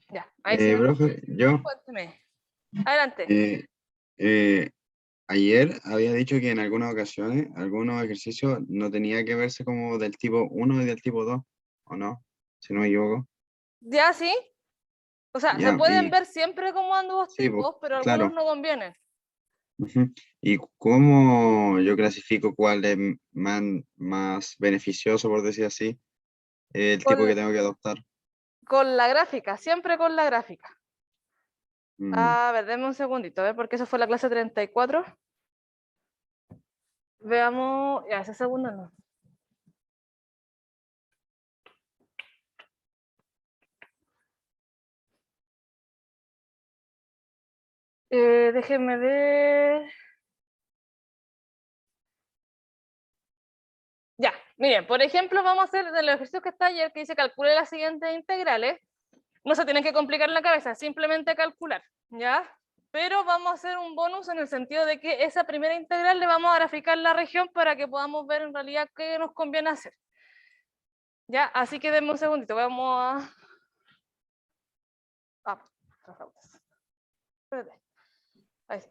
Ya, ahí sí. Profe, yo Cuénteme. Adelante. eh, eh, ayer había dicho que en algunas ocasiones, algunos ejercicios no tenía que verse como del tipo uno y del tipo 2, ¿o no? Si no me equivoco. Ya sí. O sea, se Ya, pueden y ver siempre como ambos sí, pues, tipos, pero algunos claro. no convienen. Ujú. ¿Y cómo yo clasifico cuál es más beneficioso, por decir así, el tipo que Con, tengo que adoptar? con la gráfica, siempre con la gráfica. Mm, A ver, denme un segundito, a ver, porque eso fue la clase 34. Veamos, ya, ese segundo no. Déjenme ver. Ya, miren, por ejemplo, vamos a hacer del ejercicio que está ayer, que dice calcule las siguientes integrales. No se tienen que complicar la cabeza, simplemente calcular, ¿ya? Pero vamos a hacer un bonus en el sentido de que esa primera integral le vamos a graficar la región para que podamos ver en realidad qué nos conviene hacer. ¿Ya? Así que denme un segundito, vamos a... Espérate. Ahí sí.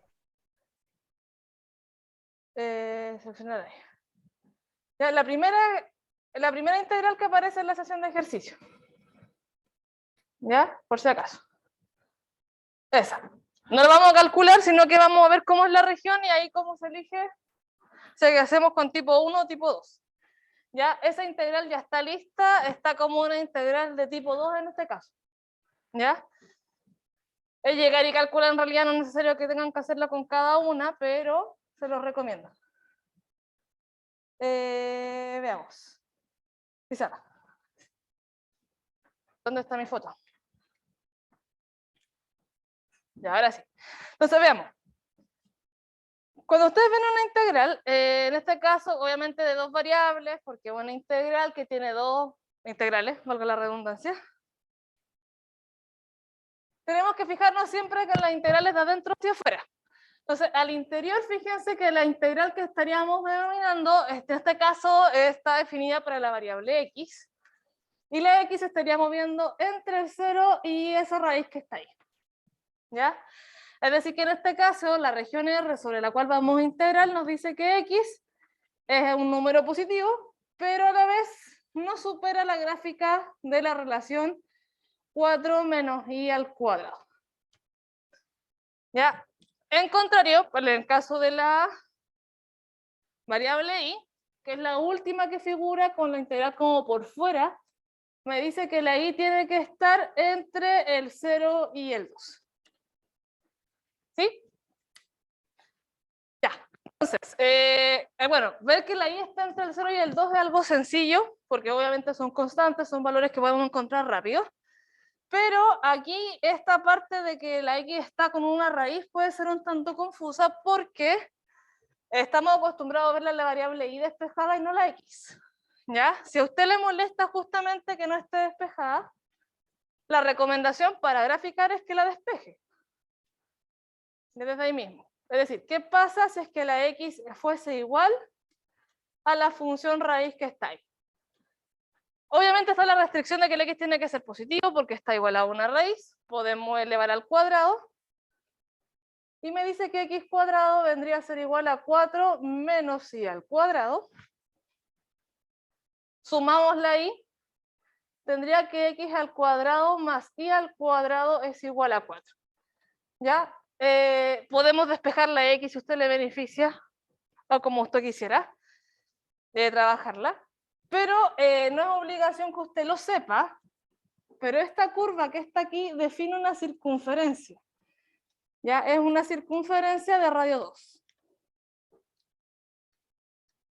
Seleccionar ahí. Ya, la primera integral que aparece en la sesión de ejercicio. ¿Ya? Por si acaso. Esa. No lo vamos a calcular, sino que vamos a ver cómo es la región y ahí cómo se elige. O sea, que hacemos con tipo 1 o tipo 2. ¿Ya? Esa integral ya está lista, está como una integral de tipo 2 en este caso. ¿Ya? Es llegar y calcular, en realidad no es necesario que tengan que hacerlo con cada una, pero se los recomiendo. Veamos. Pizarra. ¿Dónde está mi foto? Ya, ahora sí. Entonces veamos. Cuando ustedes ven una integral, en este caso, obviamente de dos variables, porque es una integral que tiene dos integrales, valga la redundancia, tenemos que fijarnos siempre que las integrales de adentro hacia afuera. Entonces, al interior, fíjense que la integral que estaríamos denominando, en este caso, está definida para la variable x, y la x estaría moviendo entre el 0 y esa raíz que está ahí. ¿Ya? Es decir, que en este caso, la región R sobre la cual vamos a integrar nos dice que x es un número positivo, pero a la vez no supera la gráfica de la relación 4 menos i al cuadrado. ¿Ya? En contrario, en el caso de la variable i, que es la última que figura con la integral como por fuera, me dice que la i tiene que estar entre el 0 y el 2. ¿Sí? Ya. Entonces, bueno, ver que la i está entre el 0 y el 2 es algo sencillo, porque obviamente son constantes, son valores que podemos encontrar rápido. Pero aquí esta parte de que la x está con una raíz puede ser un tanto confusa porque estamos acostumbrados a ver la variable y despejada y no la x. ¿Ya? Si a usted le molesta justamente que no esté despejada, la recomendación para graficar es que la despeje. Desde ahí mismo. Es decir, ¿qué pasa si es que la x fuese igual a la función raíz que está ahí? Obviamente está la restricción de que el x tiene que ser positivo porque está igual a una raíz. Podemos elevar al cuadrado. Y me dice que x cuadrado vendría a ser igual a 4 menos i al cuadrado. Sumamos la i, tendría que x al cuadrado más i al cuadrado es igual a 4. ¿Ya? Podemos despejar la x si usted le beneficia, o como usted quisiera, trabajarla. Pero no es obligación que usted lo sepa, pero esta curva que está aquí define una circunferencia. ¿Ya? Es una circunferencia de radio 2.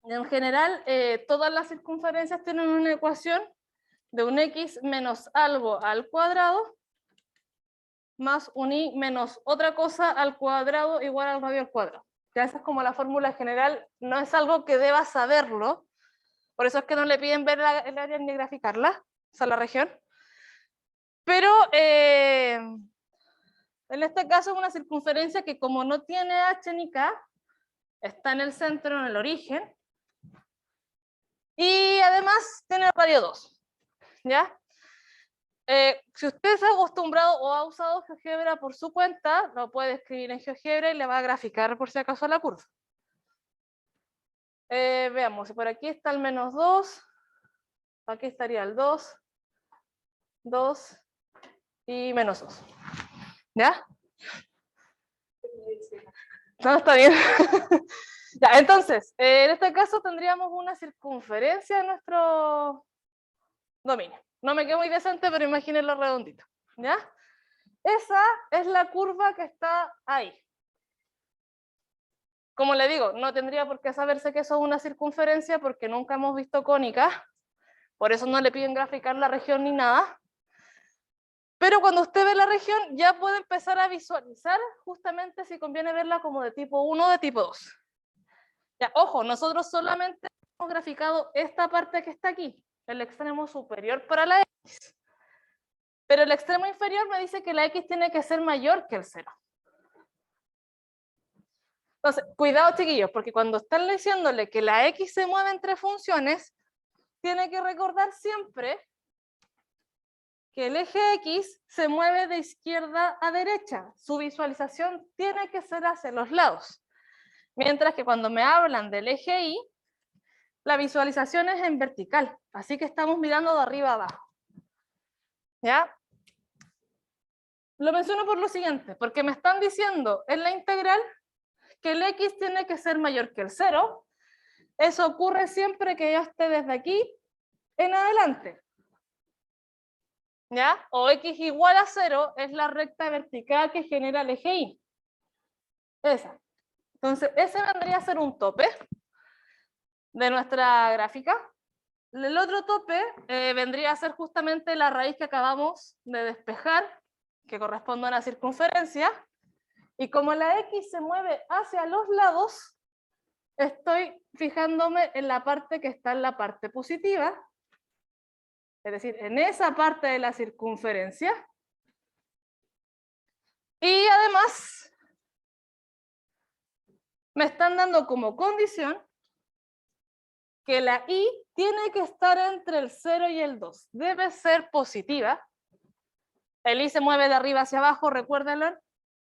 En general, todas las circunferencias tienen una ecuación de un x menos algo al cuadrado más un y menos otra cosa al cuadrado igual al radio al cuadrado. Ya esa es como la fórmula general, no es algo que deba saberlo, por eso es que no le piden ver el área ni graficarla, o sea, la región. Pero en este caso es una circunferencia que como no tiene h ni k, está en el centro, en el origen, y además tiene radio 2, ¿ya? si usted se ha acostumbrado o ha usado GeoGebra por su cuenta, lo puede escribir en GeoGebra y le va a graficar por si acaso la curva. Veamos, por aquí está el -2, aquí estaría el 2, 2 y -2. ¿Ya? No, está bien. Ya, entonces, en este caso tendríamos una circunferencia en nuestro dominio. No me quedo muy decente, pero imagínenlo redondito. ¿Ya? Esa es la curva que está ahí. Como le digo, no tendría por qué saberse que eso es una circunferencia porque nunca hemos visto cónicas. Por eso no le piden graficar la región ni nada. Pero cuando usted ve la región, ya puede empezar a visualizar justamente si conviene verla como de tipo 1 o de tipo 2. Ya, ojo, nosotros solamente hemos graficado esta parte que está aquí, el extremo superior para la X. Pero el extremo inferior me dice que la X tiene que ser mayor que el 0. Entonces, cuidado chiquillos, porque cuando están diciéndole que la X se mueve entre funciones, tiene que recordar siempre que el eje X se mueve de izquierda a derecha. Su visualización tiene que ser hacia los lados. Mientras que cuando me hablan del eje Y, la visualización es en vertical. Así que estamos mirando de arriba a abajo. ¿Ya? Lo menciono por lo siguiente, porque me están diciendo en la integral que el X tiene que ser mayor que el 0. Eso ocurre siempre que yo esté desde aquí en adelante. ¿Ya? O X igual a 0 es la recta vertical que genera el eje Y. Esa. Entonces, ese vendría a ser un tope de nuestra gráfica. El otro tope vendría a ser justamente la raíz que acabamos de despejar, que corresponde a una circunferencia. Y como la X se mueve hacia los lados, estoy fijándome en la parte que está en la parte positiva, es decir, en esa parte de la circunferencia. Y además, me están dando como condición que la Y tiene que estar entre el 0 y el 2. Debe ser positiva. El Y se mueve de arriba hacia abajo, recuérdenlo,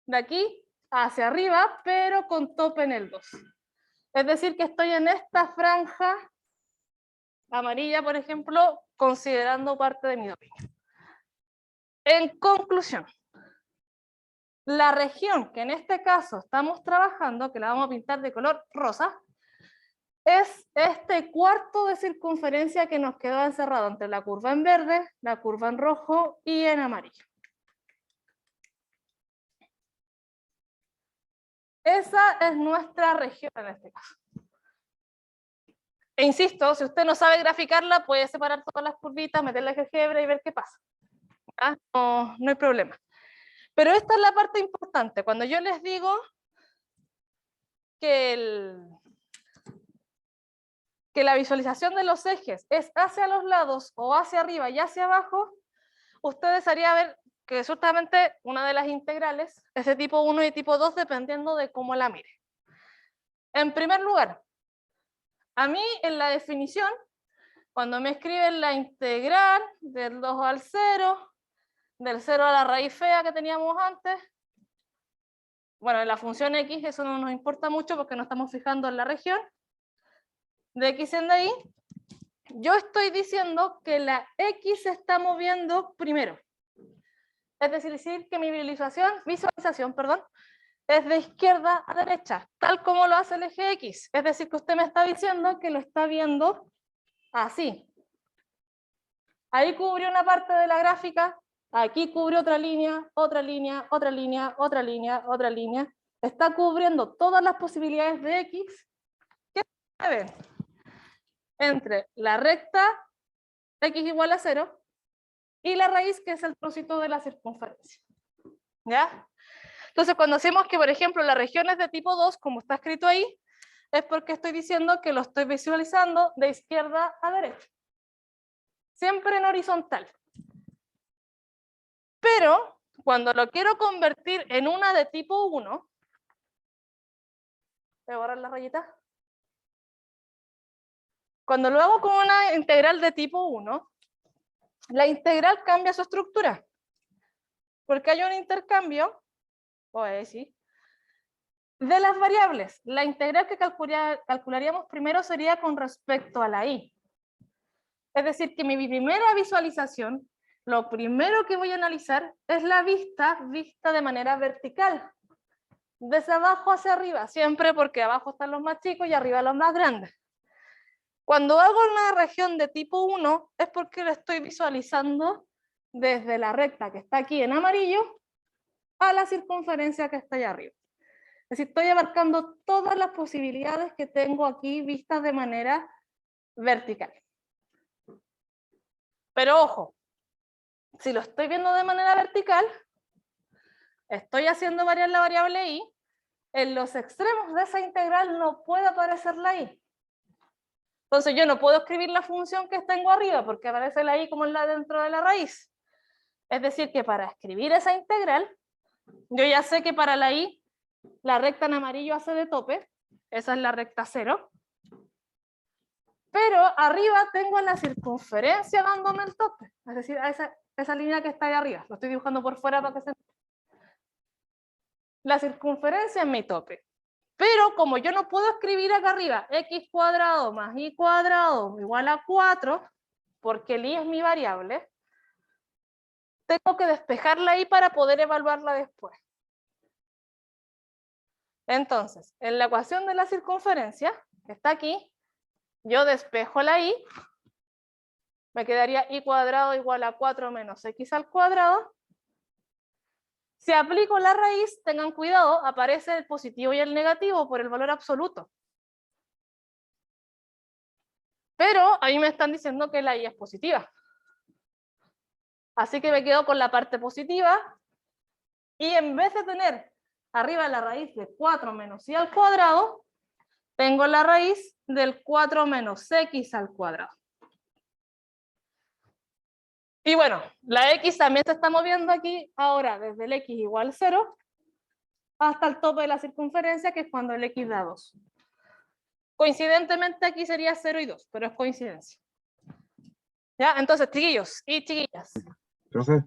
de aquí hacia arriba, pero con tope en el 2. Es decir, que estoy en esta franja amarilla, por ejemplo, considerando parte de mi dominio. En conclusión, la región que en este caso estamos trabajando, que la vamos a pintar de color rosa, es este cuarto de circunferencia que nos quedó encerrado entre la curva en verde, la curva en rojo y en amarillo. Esa es nuestra región en este caso. E insisto, si usted no sabe graficarla, puede separar todas las curvitas, meterle GeoGebra y ver qué pasa. ¿Ah? No hay problema. Pero esta es la parte importante. Cuando yo les digo que la visualización de los ejes es hacia los lados o hacia arriba y hacia abajo, ustedes harían ver que justamente una de las integrales es de tipo 1 y tipo 2 dependiendo de cómo la mire. En primer lugar, a mí en la definición, cuando me escriben la integral del 2 al 0, del 0 a la raíz fea que teníamos antes, bueno, en la función x eso no nos importa mucho porque nos estamos fijando en la región, de x en de y, yo estoy diciendo que la x se está moviendo primero. Es decir, que mi visualización, es de izquierda a derecha, tal como lo hace el eje X. Es decir, que usted me está diciendo que lo está viendo así. Ahí cubrió una parte de la gráfica, aquí cubrió otra línea, otra línea, otra línea, otra línea, otra línea. Está cubriendo todas las posibilidades de X que se ven entre la recta X igual a 0 y la raíz, que es el trocito de la circunferencia. ¿Ya? Entonces, cuando hacemos que, por ejemplo, la región es de tipo 2, como está escrito ahí, es porque estoy diciendo que lo estoy visualizando de izquierda a derecha. Siempre en horizontal. Pero, cuando lo quiero convertir en una de tipo 1, voy a borrar la rayita. Cuando lo hago con una integral de tipo 1, la integral cambia su estructura. Porque hay un intercambio, sí, de las variables. La integral que calcularíamos primero sería con respecto a la y. Es decir, que mi primera visualización, lo primero que voy a analizar es la vista de manera vertical. Desde abajo hacia arriba, siempre porque abajo están los más chicos y arriba los más grandes. Cuando hago una región de tipo 1 es porque lo estoy visualizando desde la recta que está aquí en amarillo a la circunferencia que está allá arriba. Es decir, estoy abarcando todas las posibilidades que tengo aquí vistas de manera vertical. Pero ojo, si lo estoy viendo de manera vertical, estoy haciendo variar la variable y, en los extremos de esa integral no puede aparecer la y. Entonces yo no puedo escribir la función que tengo arriba porque aparece la y como la dentro de la raíz. Es decir, que para escribir esa integral, yo ya sé que para la y, la recta en amarillo hace de tope, esa es la recta 0. Pero arriba tengo la circunferencia dándome el tope, es decir, a esa línea que está ahí arriba, lo estoy dibujando por fuera para que se entienda. La circunferencia es mi tope. Pero como yo no puedo escribir acá arriba x cuadrado más y cuadrado igual a 4, porque el y es mi variable, tengo que despejarla ahí para poder evaluarla después. Entonces, en la ecuación de la circunferencia, que está aquí, yo despejo la y, me quedaría y cuadrado igual a 4 menos x al cuadrado. Si aplico la raíz, tengan cuidado, aparece el positivo y el negativo por el valor absoluto. Pero a mí me están diciendo que la y es positiva. Así que me quedo con la parte positiva y en vez de tener arriba la raíz de 4 menos y al cuadrado, tengo la raíz del 4 menos x al cuadrado. Y bueno, la x también se está moviendo aquí ahora desde el x igual 0 hasta el tope de la circunferencia, que es cuando el x da 2. Coincidentemente aquí sería 0 y 2, pero es coincidencia. ¿Ya? Entonces, chiquillos y chiquillas. Profe,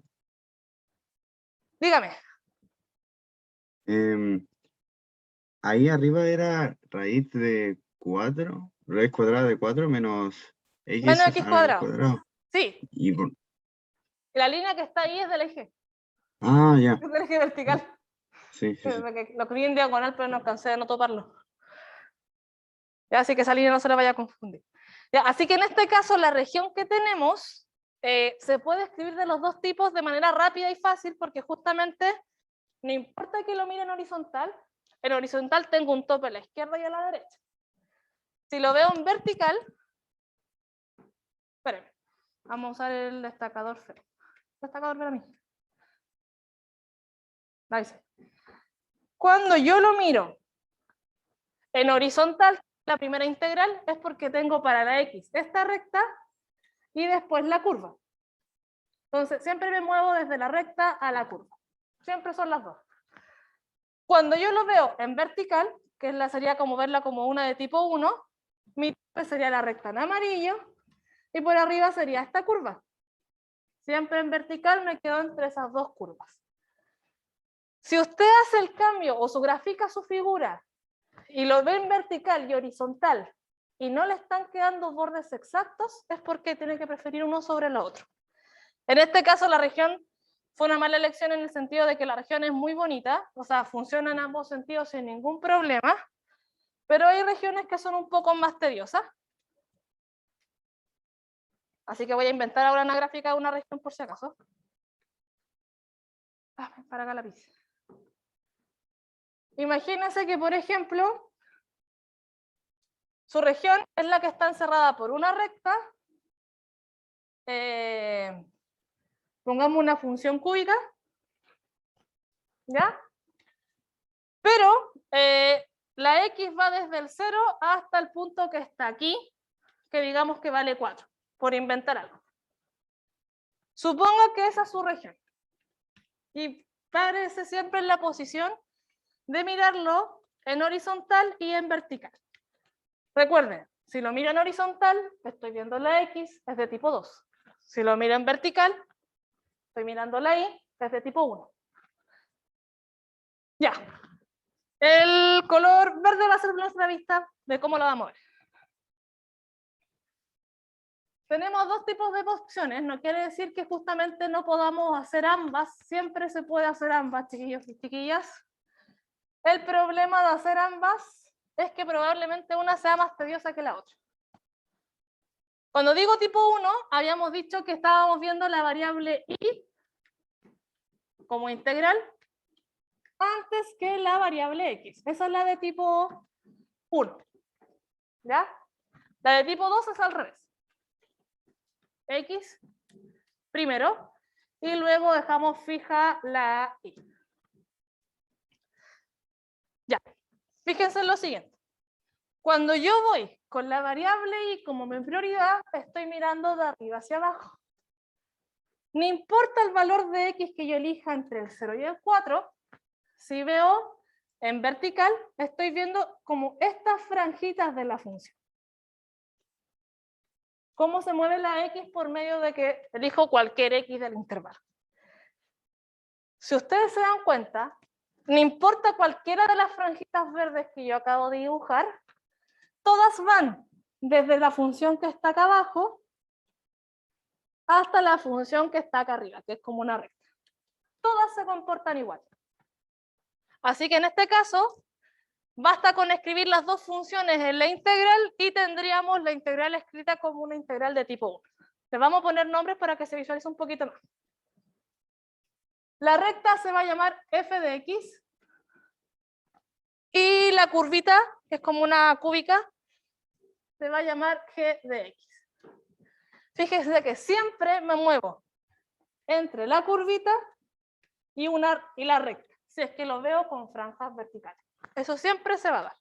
Dígame. ahí arriba era raíz de 4, raíz cuadrada de 4 menos x Menos x al cuadrado. cuadrado. Sí. Y La línea que está ahí es del eje. ya. Es del eje vertical. Sí. Lo escribí en diagonal, pero no alcancé a no toparlo. ¿Ya? Así que esa línea no se la vaya a confundir. ¿Ya? Así que en este caso, la región que tenemos se puede escribir de los dos tipos de manera rápida y fácil, porque justamente no importa que lo mire en horizontal tengo un tope a la izquierda y a la derecha. Si lo veo en vertical, espérenme, vamos a usar el destacador Fer. Destacador para mí. Ahí sí. Cuando yo lo miro en horizontal, la primera integral es porque tengo para la x esta recta y después la curva. Entonces, siempre me muevo desde la recta a la curva. Siempre son las dos. Cuando yo lo veo en vertical, que sería como verla como una de tipo 1, mi tope sería la recta en amarillo y por arriba sería esta curva. Siempre en vertical me quedo entre esas dos curvas. Si usted hace el cambio o grafica su figura y lo ve en vertical y horizontal y no le están quedando bordes exactos, es porque tiene que preferir uno sobre el otro. En este caso la región fue una mala elección en el sentido de que la región es muy bonita, o sea, funciona en ambos sentidos sin ningún problema, pero hay regiones que son un poco más tediosas. Así que voy a inventar ahora una gráfica de una región por si acaso. Para acá lápiz. Imagínense que, por ejemplo, su región es la que está encerrada por una recta. Pongamos una función cúbica. ¿Ya? Pero la x va desde el 0 hasta el punto que está aquí, que digamos que vale 4, por inventar algo. Supongo que esa es su región. Y párese siempre en la posición de mirarlo en horizontal y en vertical. Recuerden, si lo miro en horizontal, estoy viendo la x, es de tipo 2. Si lo miro en vertical, estoy mirando la Y, que es de tipo 1. Ya. El color verde va a ser nuestra vista de cómo lo vamos a ver. Tenemos dos tipos de opciones, no quiere decir que justamente no podamos hacer ambas, siempre se puede hacer ambas, chiquillos y chiquillas. El problema de hacer ambas es que probablemente una sea más tediosa que la otra. Cuando digo tipo 1, habíamos dicho que estábamos viendo la variable y como integral antes que la variable x. Esa es la de tipo 1. ¿Ya? La de tipo 2 es al revés. X primero y luego dejamos fija la y. Ya. Fíjense en lo siguiente. Cuando yo voy con la variable y como mi prioridad, estoy mirando de arriba hacia abajo. No importa el valor de x que yo elija entre el 0 y el 4, si veo en vertical, estoy viendo como estas franjitas de la función. Cómo se mueve la x por medio de que elijo cualquier x del intervalo. Si ustedes se dan cuenta, no importa cualquiera de las franjitas verdes que yo acabo de dibujar, todas van desde la función que está acá abajo hasta la función que está acá arriba, que es como una recta. Todas se comportan igual. Así que en este caso, basta con escribir las dos funciones en la integral y tendríamos la integral escrita como una integral de tipo 1. Les vamos a poner nombres para que se visualice un poquito más. La recta se va a llamar f de x y la curvita, que es como una cúbica, se va a llamar g de x. Fíjense que siempre me muevo entre la curvita y la recta, si es que lo veo con franjas verticales. Eso siempre se va a dar.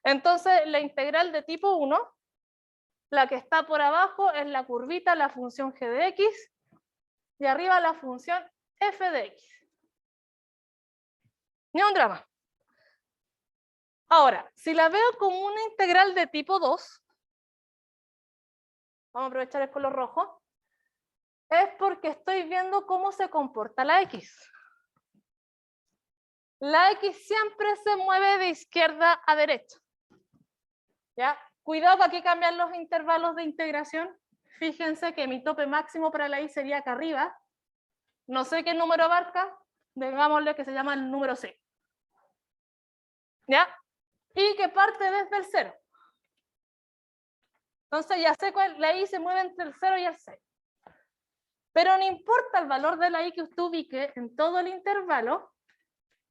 Entonces, la integral de tipo 1, la que está por abajo es la curvita, la función g de x, y arriba la función f de x. Ni un drama. Ahora, si la veo como una integral de tipo 2, vamos a aprovechar el color rojo, es porque estoy viendo cómo se comporta la x. La x siempre se mueve de izquierda a derecha. ¿Ya? Cuidado que aquí cambian los intervalos de integración. Fíjense que mi tope máximo para la y sería acá arriba. No sé qué número abarca, digámosle que se llama el número c. ¿Ya? Y que parte desde el 0. Entonces ya sé que la y se mueve entre el 0 y el 6. Pero no importa el valor de la y que usted ubique en todo el intervalo,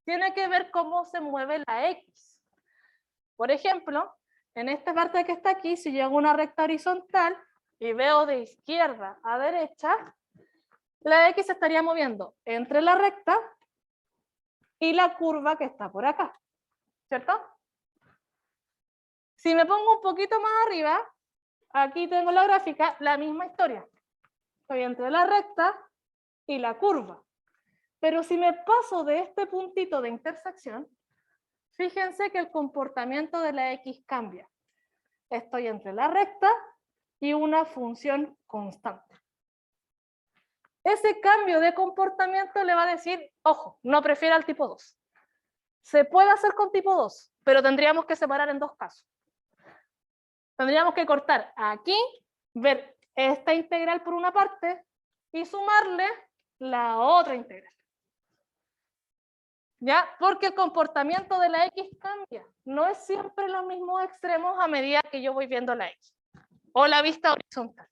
tiene que ver cómo se mueve la x. Por ejemplo, en esta parte que está aquí, si yo hago una recta horizontal y veo de izquierda a derecha, la x se estaría moviendo entre la recta y la curva que está por acá, ¿cierto? Si me pongo un poquito más arriba, aquí tengo la gráfica, la misma historia. Estoy entre la recta y la curva. Pero si me paso de este puntito de intersección, fíjense que el comportamiento de la x cambia. Estoy entre la recta y una función constante. Ese cambio de comportamiento le va a decir, ojo, no prefiera el tipo 2. Se puede hacer con tipo 2, pero tendríamos que separar en dos casos. Tendríamos que cortar aquí, ver esta integral por una parte y sumarle la otra integral. ¿Ya? Porque el comportamiento de la x cambia. No es siempre los mismos extremos a medida que yo voy viendo la x. O la vista horizontal.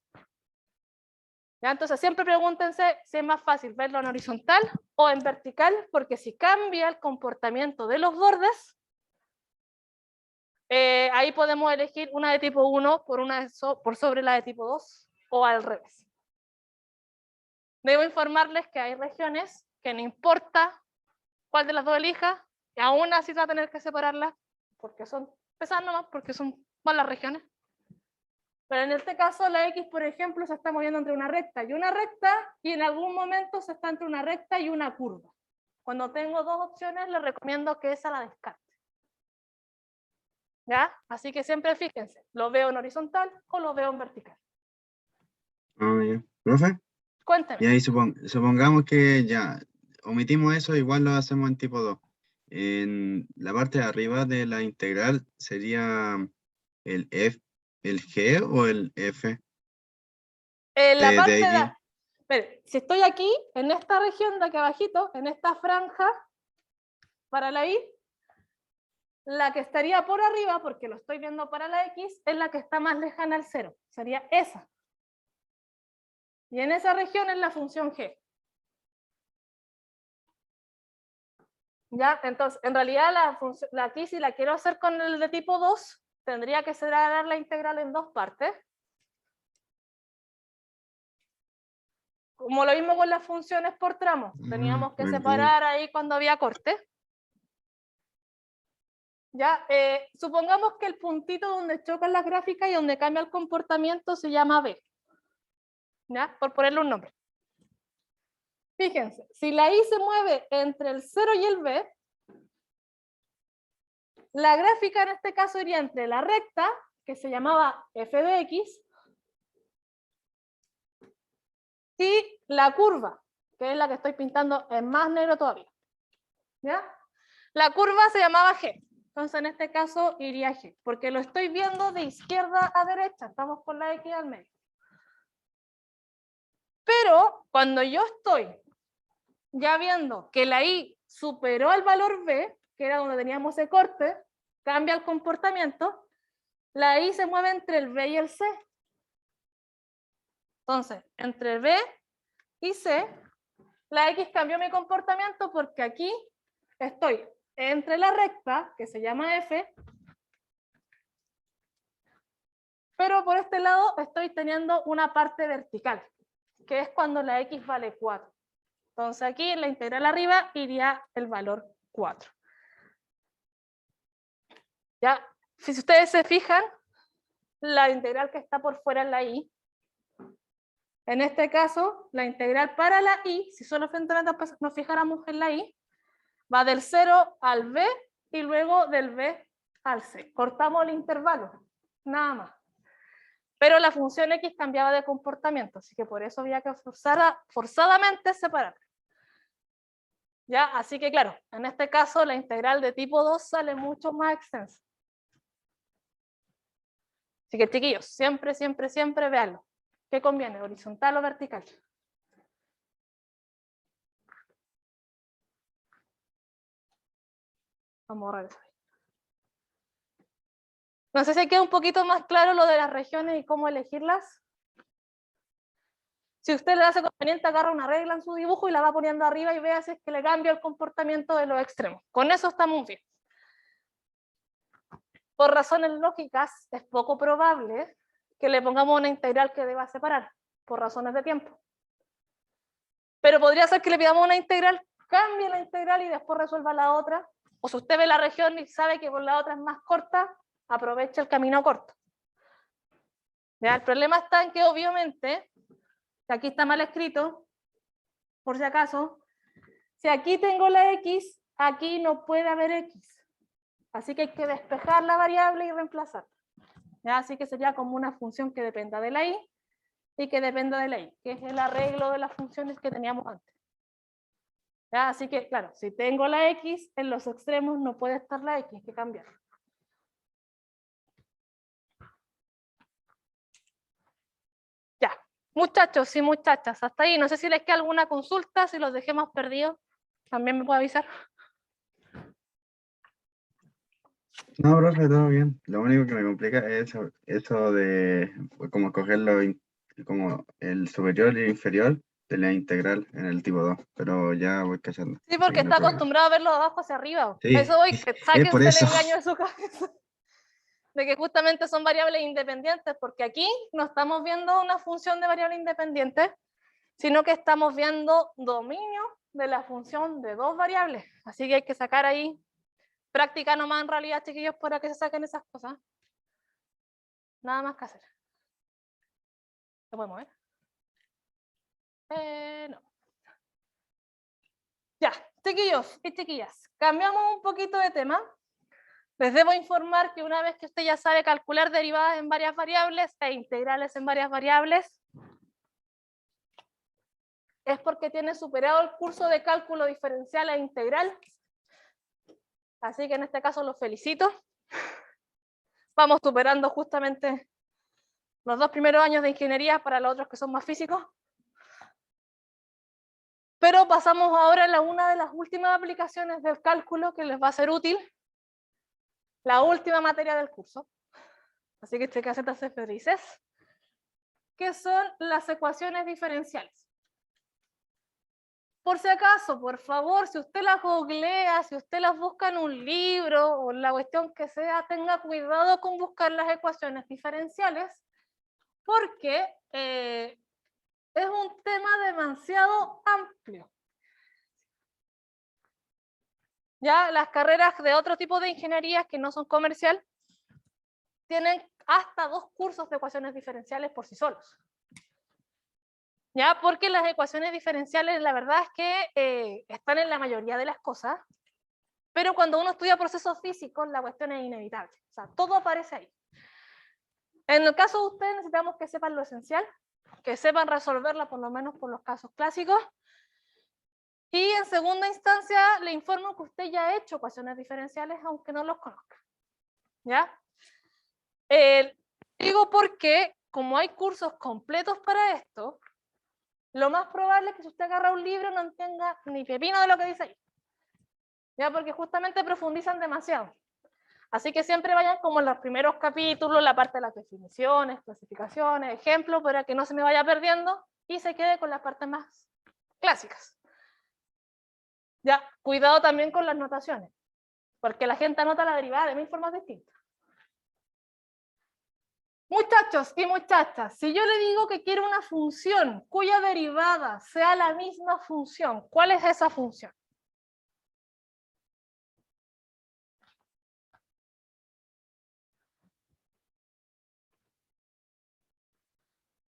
¿Ya? Entonces siempre pregúntense si es más fácil verlo en horizontal o en vertical, porque si cambia el comportamiento de los bordes, ahí podemos elegir una de tipo 1 por sobre la de tipo 2 o al revés. Debo informarles que hay regiones que no importa cuál de las dos elija, y aún así va a tener que separarlas porque son pesadas nomás, porque son malas regiones. Pero en este caso la x, por ejemplo, se está moviendo entre una recta y en algún momento se está entre una recta y una curva. Cuando tengo dos opciones, les recomiendo que esa la descarte. ¿Ya? Así que siempre fíjense, ¿lo veo en horizontal o lo veo en vertical? Ah, ya. ¿Profe? Cuénteme. Y ahí supongamos que ya omitimos eso, igual lo hacemos en tipo 2. En la parte de arriba de la integral sería el F, el G o el F En la de parte de... X. Espere, si estoy aquí, en esta región de aquí abajito, en esta franja, para la Y, la que estaría por arriba, porque lo estoy viendo para la X, es la que está más lejana al 0. Sería esa. Y en esa región es la función G. ¿Ya? Entonces, en realidad, aquí si la quiero hacer con el de tipo 2, tendría que separar la integral en dos partes. Como lo mismo con las funciones por tramos. Teníamos que Verdad. separar ahí cuando había corte. ¿Ya? Supongamos que el puntito donde chocan las gráficas y donde cambia el comportamiento se llama B. ¿Ya? Por ponerle un nombre. Fíjense, si la Y se mueve entre el 0 y el B, la gráfica en este caso iría entre la recta, que se llamaba f de x, y la curva, que es la que estoy pintando en más negro todavía. ¿Ya? La curva se llamaba G. Entonces, en este caso, iría G, porque lo estoy viendo de izquierda a derecha. Estamos con la X al medio. Pero, cuando yo estoy ya viendo que la Y superó el valor B, que era donde teníamos ese corte, cambia el comportamiento, la Y se mueve entre el B y el C. Entonces, entre B y C, la X cambió mi comportamiento porque aquí estoy entre la recta, que se llama F, pero por este lado estoy teniendo una parte vertical, que es cuando la X vale 4. Entonces aquí en la integral arriba iría el valor 4. Ya, si ustedes se fijan, la integral que está por fuera es la Y. En este caso, la integral para la Y, si solo nos fijáramos en la Y, va del 0 al B y luego del B al C. Cortamos el intervalo, nada más. Pero la función X cambiaba de comportamiento, así que por eso había que forzadamente separar. ¿Ya? Así que claro, en este caso la integral de tipo 2 sale mucho más extensa. Así que chiquillos, siempre, siempre, siempre véanlo. ¿Qué conviene, horizontal o vertical? Vamos a borrar eso. No sé si queda un poquito más claro lo de las regiones y cómo elegirlas. Si usted le hace conveniente, agarra una regla en su dibujo y la va poniendo arriba y vea si es que le cambia el comportamiento de los extremos. Con eso estamos bien. Por razones lógicas, es poco probable que le pongamos una integral que deba separar, por razones de tiempo. Pero podría ser que le pidamos una integral, cambie la integral y después resuelva la otra. O si usted ve la región y sabe que por la otra es más corta, aproveche el camino corto. ¿Ya? El problema está en que obviamente, aquí está mal escrito, por si acaso, si aquí tengo la X, aquí no puede haber X. Así que hay que despejar la variable y reemplazar. ¿Ya? Así que sería como una función que dependa de la Y y que dependa de la Y, que es el arreglo de las funciones que teníamos antes. ¿Ya? Así que, claro, si tengo la X, en los extremos no puede estar la X, hay que cambiar. Ya, muchachos y muchachas, hasta ahí. No sé si les queda alguna consulta, si los dejemos perdidos, también me puede avisar. No, profe, todo bien. Lo único que me complica es eso de como cogerlo como el superior y el inferior de la integral en el tipo 2, pero ya voy cachando. Sí, Así porque que no hay está problema. acostumbrado a verlo de abajo hacia arriba. Sí, Eso voy, que es por sáquense el eso. engaño de su cabeza. De que justamente son variables independientes, porque aquí no estamos viendo una función de variable independiente, sino que estamos viendo dominio de la función de dos variables. Así que hay que sacar ahí práctica nomás en realidad, chiquillos, para que se saquen esas cosas. Nada más que hacer. ¿Lo podemos ver? No. Ya, chiquillos y chiquillas, cambiamos un poquito de tema. Les debo informar que una vez que usted ya sabe calcular derivadas en varias variables e integrales en varias variables, es porque tiene superado el curso de cálculo diferencial e integral. Así que en este caso los felicito. Vamos superando justamente los 2 primeros años de ingeniería para los otros que son más físicos. Pero pasamos ahora a una de las últimas aplicaciones del cálculo que les va a ser útil. La última materia del curso. Así que cassetas felices. Que son las ecuaciones diferenciales. Por si acaso, por favor, si usted las googlea, si usted las busca en un libro o la cuestión que sea, tenga cuidado con buscar las ecuaciones diferenciales, porque es un tema demasiado amplio. Ya las carreras de otro tipo de ingenierías que no son comercial tienen hasta 2 cursos de ecuaciones diferenciales por sí solos. ¿Ya? Porque las ecuaciones diferenciales, la verdad es que están en la mayoría de las cosas, pero cuando uno estudia procesos físicos, la cuestión es inevitable. O sea, todo aparece ahí. En el caso de ustedes, necesitamos que sepan lo esencial, que sepan resolverla por lo menos por los casos clásicos, y en segunda instancia, le informo que usted ya ha hecho ecuaciones diferenciales, aunque no los conozca. ¿Ya? Digo porque, como hay cursos completos para esto, lo más probable es que si usted agarra un libro no entienda ni pepino de lo que dice ahí. ¿Ya? Porque justamente profundizan demasiado. Así que siempre vayan como en los primeros capítulos, la parte de las definiciones, clasificaciones, ejemplos, para que no se me vaya perdiendo y se quede con las partes más clásicas. Ya, cuidado también con las notaciones, porque la gente anota la derivada de 1000 formas distintas. Muchachos y muchachas, si yo le digo que quiero una función cuya derivada sea la misma función, ¿cuál es esa función?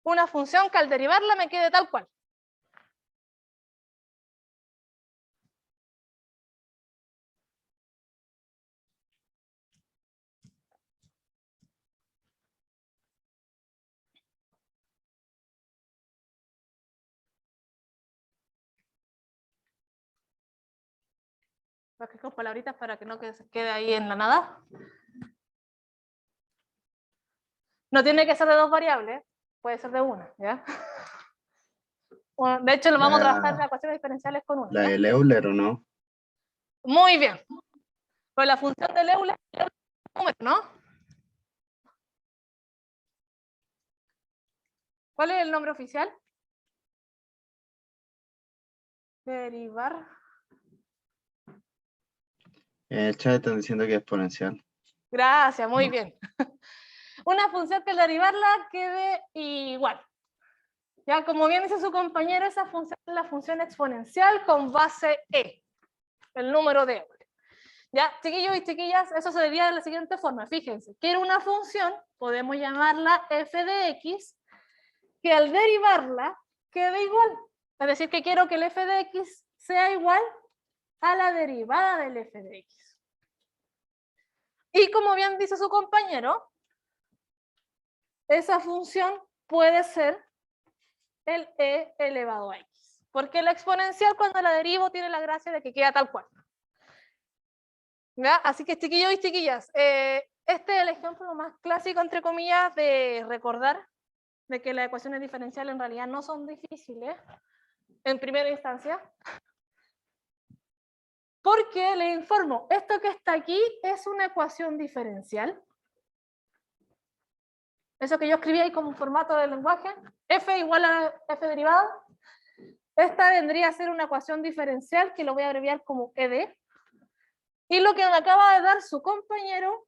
Una función que al derivarla me quede tal cual. Con palabritas para que no se quede ahí en la nada. No tiene que ser de 2 variables, puede ser de una, ¿ya? Bueno, de hecho, lo vamos a trabajar las ecuaciones diferenciales con una. ¿La de Euler o no? Muy bien. Pues la función de Euler es un número, ¿no? ¿Cuál es el nombre oficial? Derivar. En el chat están diciendo que es exponencial. Gracias, muy bien. Una función que al derivarla quede igual. Ya, como bien dice su compañero, esa función es la función exponencial con base e, el número de Euler. Ya, chiquillos y chiquillas, eso se diría de la siguiente forma. Fíjense, quiero una función, podemos llamarla f de x, que al derivarla quede igual. Es decir, que quiero que el f de x sea igual a la derivada del f de x. Y como bien dice su compañero, esa función puede ser el e elevado a x. Porque la exponencial cuando la derivo tiene la gracia de que queda tal cual. ¿Ya? Así que chiquillos y chiquillas, este es el ejemplo más clásico, entre comillas, de recordar de que las ecuaciones diferenciales en realidad no son difíciles en primera instancia. Porque les informo, esto que está aquí es una ecuación diferencial. Eso que yo escribí ahí como formato de lenguaje, f igual a f derivada. Esta vendría a ser una ecuación diferencial que lo voy a abreviar como ed. Y lo que me acaba de dar su compañero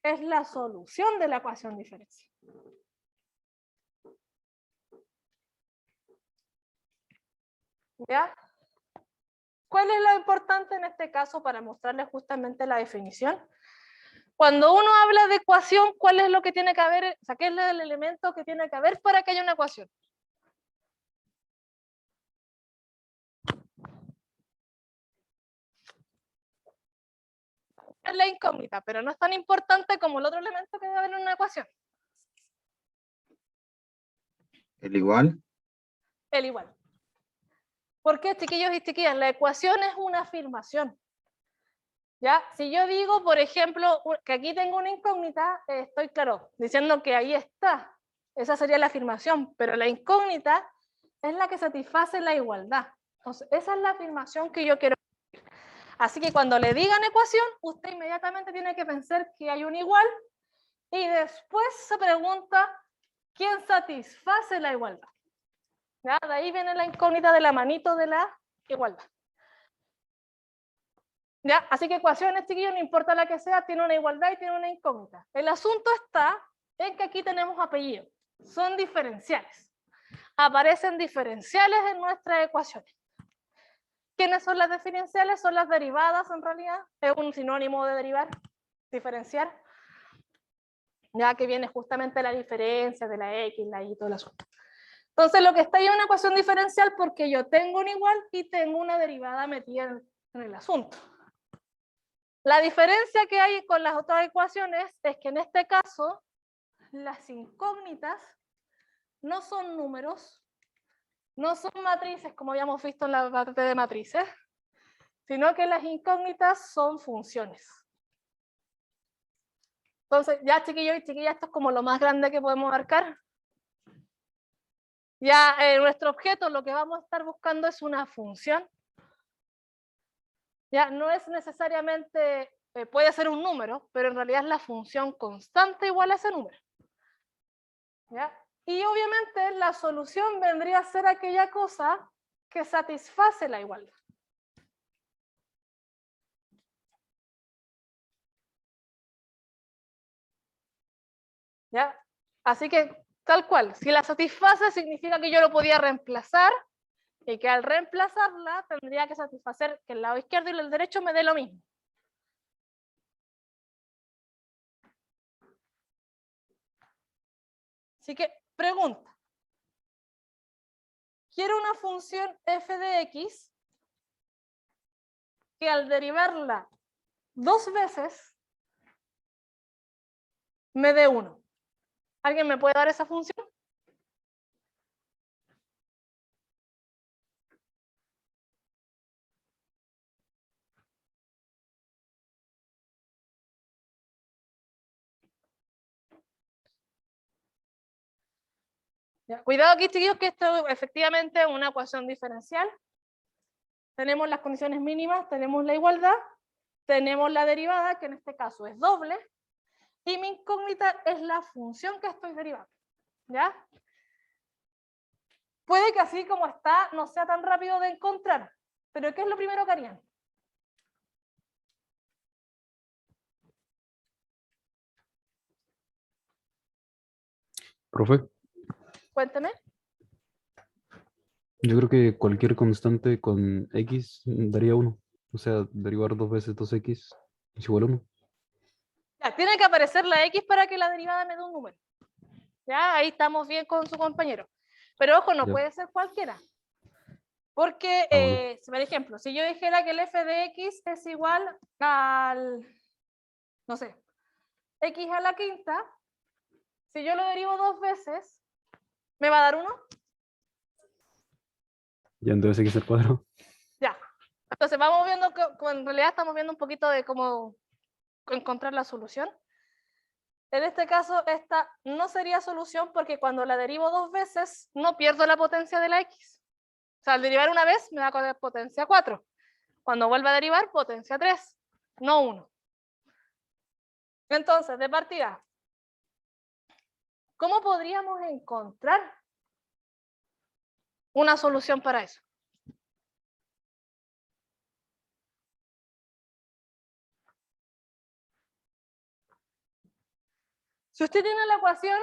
es la solución de la ecuación diferencial. ¿Ya? ¿Cuál es lo importante en este caso para mostrarles justamente la definición? Cuando uno habla de ecuación, ¿cuál es lo que tiene que haber? O sea, ¿qué es el elemento que tiene que haber para que haya una ecuación? Es la incógnita, pero no es tan importante como el otro elemento que debe haber en una ecuación. ¿El igual? El igual. ¿Por qué, chiquillos y chiquillas? La ecuación es una afirmación. ¿Ya? Si yo digo, por ejemplo, que aquí tengo una incógnita, estoy, claro, diciendo que ahí está. Esa sería la afirmación, pero la incógnita es la que satisface la igualdad. Entonces, esa es la afirmación que yo quiero. Así que cuando le digan ecuación, usted inmediatamente tiene que pensar que hay un igual y después se pregunta quién satisface la igualdad. ¿Ya? De ahí viene la incógnita de la manito de la igualdad. ¿Ya? Así que ecuaciones, chiquillos, no importa la que sea, tiene una igualdad y tiene una incógnita. El asunto está en que aquí tenemos apellidos. Son diferenciales. Aparecen diferenciales en nuestras ecuaciones. ¿Quiénes son las diferenciales? Son las derivadas, en realidad. Es un sinónimo de derivar, diferenciar. Ya que viene justamente la diferencia de la X, la Y, todo el asunto. Entonces, lo que está ahí es una ecuación diferencial porque yo tengo un igual y tengo una derivada metida en el asunto. La diferencia que hay con las otras ecuaciones es que en este caso las incógnitas no son números, no son matrices como habíamos visto en la parte de matrices, sino que las incógnitas son funciones. Entonces, ya chiquillos y chiquillas, esto es como lo más grande que podemos abarcar. Ya nuestro objeto, lo que vamos a estar buscando es una función. Ya no es necesariamente, puede ser un número, pero en realidad es la función constante igual a ese número. ¿Ya? Y obviamente la solución vendría a ser aquella cosa que satisface la igualdad. ¿Ya? Así que tal cual, si la satisface significa que yo lo podía reemplazar y que al reemplazarla tendría que satisfacer que el lado izquierdo y el derecho me dé lo mismo. Así que pregunta. Quiero una función f de x que al derivarla 2 veces me dé 1. ¿Alguien me puede dar esa función? Ya, cuidado aquí, chiquillos, que esto efectivamente es una ecuación diferencial. Tenemos las condiciones mínimas, tenemos la igualdad, tenemos la derivada, que en este caso es doble, y mi incógnita es la función que estoy derivando. ¿Ya? Puede que así como está no sea tan rápido de encontrar, pero ¿qué es lo primero que harían? Profe, Cuénteme. yo creo que cualquier constante con x daría 1. O sea, derivar 2 veces 2x es igual a 1. Ya, tiene que aparecer la x para que la derivada me dé un número. Ya, ahí estamos bien con su compañero. Pero ojo, no Ya. puede ser cualquiera. Porque, Bueno. por ejemplo, si yo dijera que el f de x es igual al, no sé, x a la quinta, si yo lo derivo 2 veces, ¿me va a dar 1? Ya entonces x al cuadrado. Ya. Entonces vamos viendo que en realidad estamos viendo un poquito de cómo encontrar la solución. En este caso, esta no sería solución porque cuando la derivo 2 veces, no pierdo la potencia de la x. O sea, al derivar una vez, me da potencia 4. Cuando vuelva a derivar, potencia 3, no 1. Entonces, de partida, ¿cómo podríamos encontrar una solución para eso? Si usted tiene la ecuación,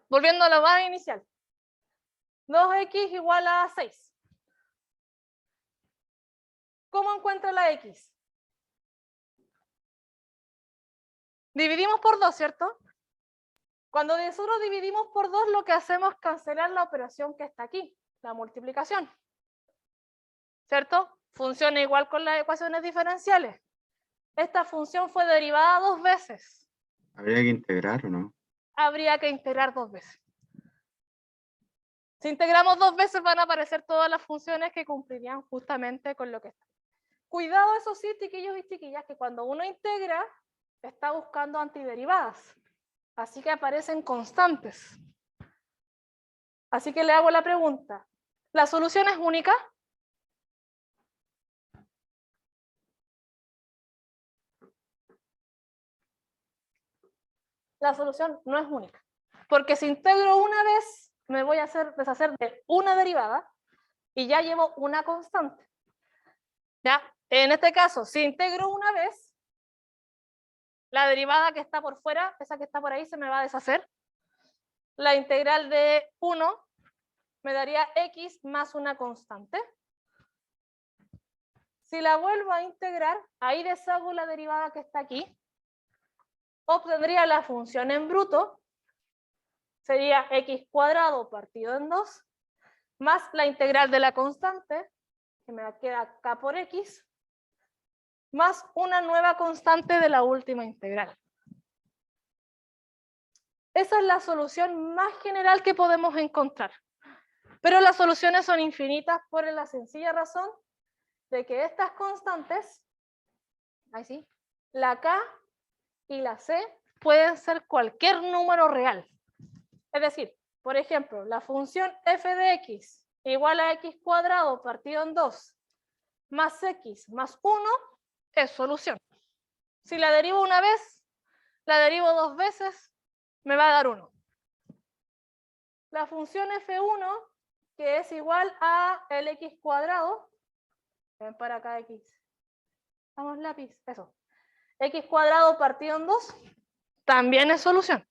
volviendo a la base inicial, 2x igual a 6. ¿Cómo encuentra la x? Dividimos por 2, ¿cierto? Cuando nosotros dividimos por 2, lo que hacemos es cancelar la operación que está aquí, la multiplicación. ¿Cierto? Funciona igual con las ecuaciones diferenciales. Esta función fue derivada 2 veces. ¿Habría que integrar o no? Habría que integrar 2 veces. Si integramos 2 veces van a aparecer todas las funciones que cumplirían justamente con lo que está. Cuidado, eso sí, chiquillos y chiquillas, que cuando uno integra, está buscando antiderivadas. Así que aparecen constantes. Así que le hago la pregunta. ¿La solución es única? La solución no es única. Porque si integro una vez, me voy a deshacer de una derivada y ya llevo una constante. ¿Ya? En este caso, si integro una vez, la derivada que está por fuera, esa que está por ahí, se me va a deshacer. La integral de 1 me daría x más una constante. Si la vuelvo a integrar, ahí deshago la derivada que está aquí. Obtendría la función en bruto. Sería x cuadrado partido en 2, más la integral de la constante, que me queda k por x, más una nueva constante de la última integral. Esa es la solución más general que podemos encontrar. Pero las soluciones son infinitas por la sencilla razón de que estas constantes, ahí sí, la k y la c, pueden ser cualquier número real. Es decir, por ejemplo, la función f de x igual a x cuadrado partido en 2 más x más 1 es solución. Si la derivo una vez, la derivo 2 veces, me va a dar 1. La función f1, que es igual a el x cuadrado, ven para acá x, vamos lápiz, eso, x cuadrado partido en 2, también es solución.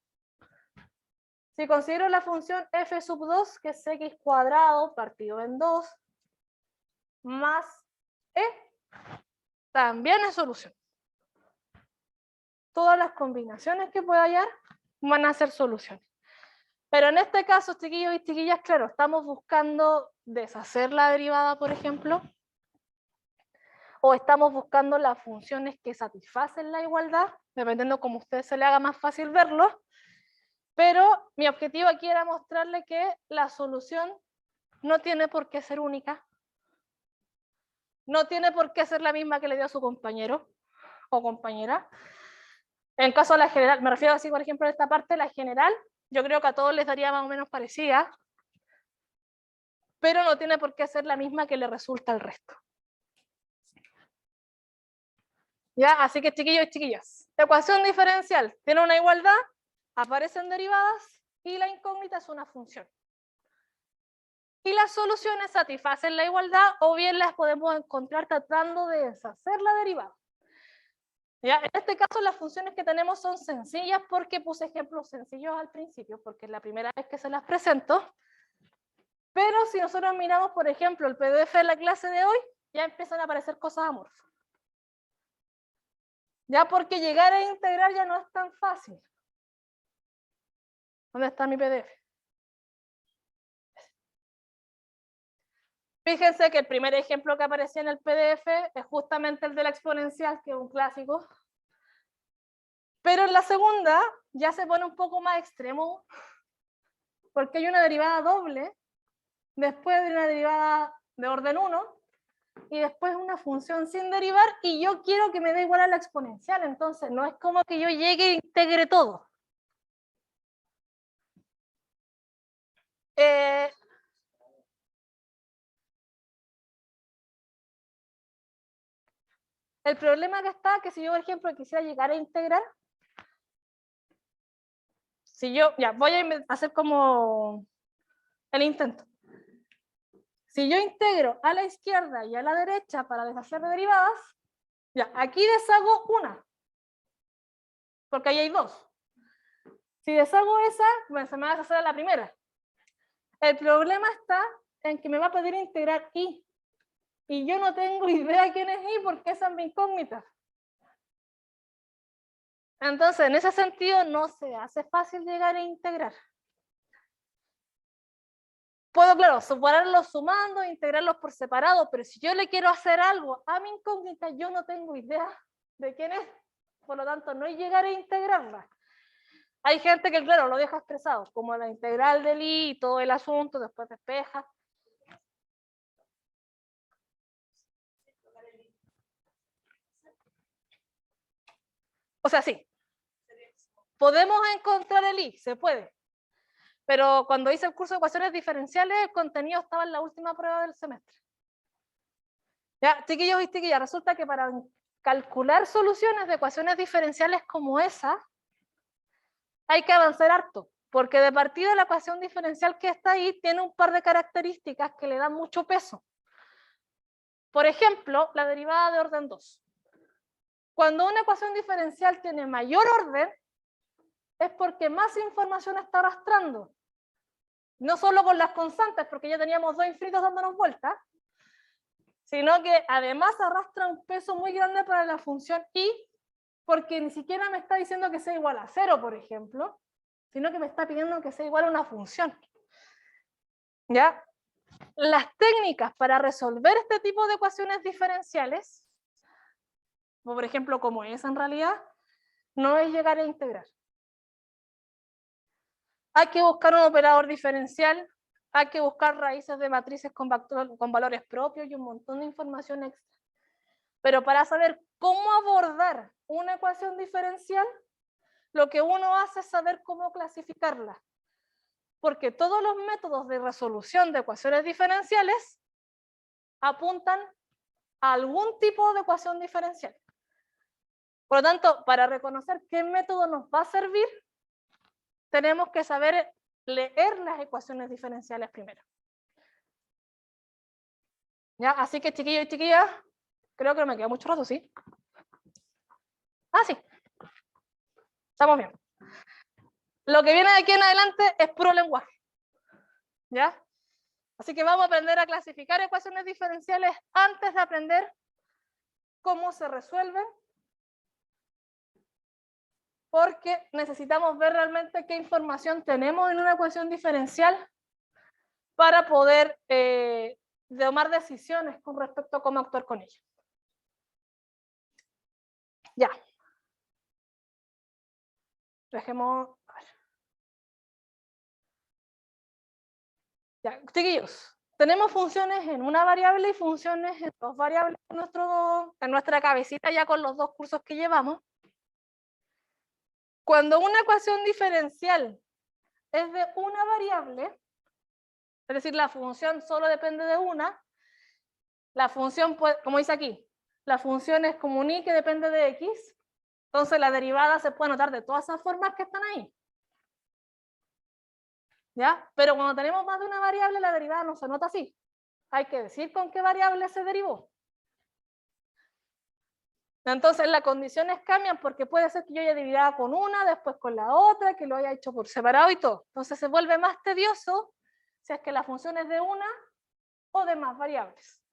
Si considero la función f sub 2, que es x cuadrado partido en 2, más e, también es solución. Todas las combinaciones que pueda hallar van a ser soluciones. Pero en este caso, chiquillos y chiquillas, claro, estamos buscando deshacer la derivada, por ejemplo, o estamos buscando las funciones que satisfacen la igualdad, dependiendo cómo a usted se le haga más fácil verlo. Pero mi objetivo aquí era mostrarle que la solución no tiene por qué ser única, no tiene por qué ser la misma que le dio a su compañero o compañera. En caso de la general, me refiero así, por ejemplo, a esta parte, la general, yo creo que a todos les daría más o menos parecida, pero no tiene por qué ser la misma que le resulta al resto. ¿Ya? Así que, chiquillos y chiquillas, ecuación diferencial tiene una igualdad, aparecen derivadas y la incógnita es una función. Y las soluciones satisfacen la igualdad o bien las podemos encontrar tratando de deshacer la derivada. ¿Ya? En este caso las funciones que tenemos son sencillas porque puse ejemplos sencillos al principio, porque es la primera vez que se las presento. Pero si nosotros miramos, por ejemplo, el PDF de la clase de hoy, ya empiezan a aparecer cosas amorfas. Ya porque llegar a integrar ya no es tan fácil. ¿Dónde está mi PDF? Fíjense que el primer ejemplo que aparecía en el PDF es justamente el de la exponencial, que es un clásico. Pero en la segunda ya se pone un poco más extremo, porque hay una derivada doble, después de una derivada de orden 1, y después una función sin derivar, y yo quiero que me dé igual a la exponencial. Entonces no es como que yo llegue e integre todo. El problema que está, que si yo, por ejemplo, quisiera llegar a integrar, si yo, ya, voy a hacer como el intento. Si yo integro a la izquierda y a la derecha para deshacer de derivadas, ya, aquí deshago una, porque ahí hay dos. Si deshago esa, bueno, se me va a deshacer a la primera. El problema está en que me va a pedir integrar y yo no tengo idea quién es y porque esa es mi incógnita. Entonces, en ese sentido, no se hace fácil llegar a integrar. Puedo, claro, separarlos sumando, integrarlos por separado, pero si yo le quiero hacer algo a mi incógnita, yo no tengo idea de quién es. Por lo tanto, no es llegar a integrarla. Hay gente que, claro, lo deja expresado, como la integral del I y todo el asunto, después despeja. O sea, sí. ¿Podemos encontrar el I? Se puede. Pero cuando hice el curso de ecuaciones diferenciales, el contenido estaba en la última prueba del semestre. Ya, chiquillos y chiquillas, resulta que para calcular soluciones de ecuaciones diferenciales como esa, hay que avanzar harto, porque de partida la ecuación diferencial que está ahí tiene un par de características que le dan mucho peso. Por ejemplo, la derivada de orden 2. Cuando una ecuación diferencial tiene mayor orden, es porque más información está arrastrando. No solo con las constantes, porque ya teníamos dos infinitos dándonos vueltas, sino que además arrastra un peso muy grande para la función y, porque ni siquiera me está diciendo que sea igual a 0, por ejemplo, sino que me está pidiendo que sea igual a una función. ¿Ya? Las técnicas para resolver este tipo de ecuaciones diferenciales, o por ejemplo como esa en realidad, no es llegar a integrar. Hay que buscar un operador diferencial, hay que buscar raíces de matrices con valores propios y un montón de información extra. Pero para saber cómo abordar una ecuación diferencial, lo que uno hace es saber cómo clasificarla. Porque todos los métodos de resolución de ecuaciones diferenciales apuntan a algún tipo de ecuación diferencial. Por lo tanto, para reconocer qué método nos va a servir, tenemos que saber leer las ecuaciones diferenciales primero. ¿Ya? Así que, chiquillos y chiquillas, creo que no me queda mucho rato, ¿sí? Ah, sí. Estamos bien. Lo que viene de aquí en adelante es puro lenguaje. ¿Ya? Así que vamos a aprender a clasificar ecuaciones diferenciales antes de aprender cómo se resuelven, porque necesitamos ver realmente qué información tenemos en una ecuación diferencial para poder tomar decisiones con respecto a cómo actuar con ella. Ya. Dejemos. A ver. Ya, chiquillos, tenemos funciones en una variable y funciones en dos variables en nuestra cabecita ya con los dos cursos que llevamos. Cuando una ecuación diferencial es de una variable, es decir, la función solo depende de una, la función, como dice aquí, la función es como un y que depende de x, entonces la derivada se puede notar de todas esas formas que están ahí. ¿Ya? Pero cuando tenemos más de una variable, la derivada no se nota así. Hay que decir con qué variable se derivó. Entonces las condiciones cambian porque puede ser que yo haya dividido con una, después con la otra, que lo haya hecho por separado y todo. Entonces se vuelve más tedioso si es que la función es de una o de más variables.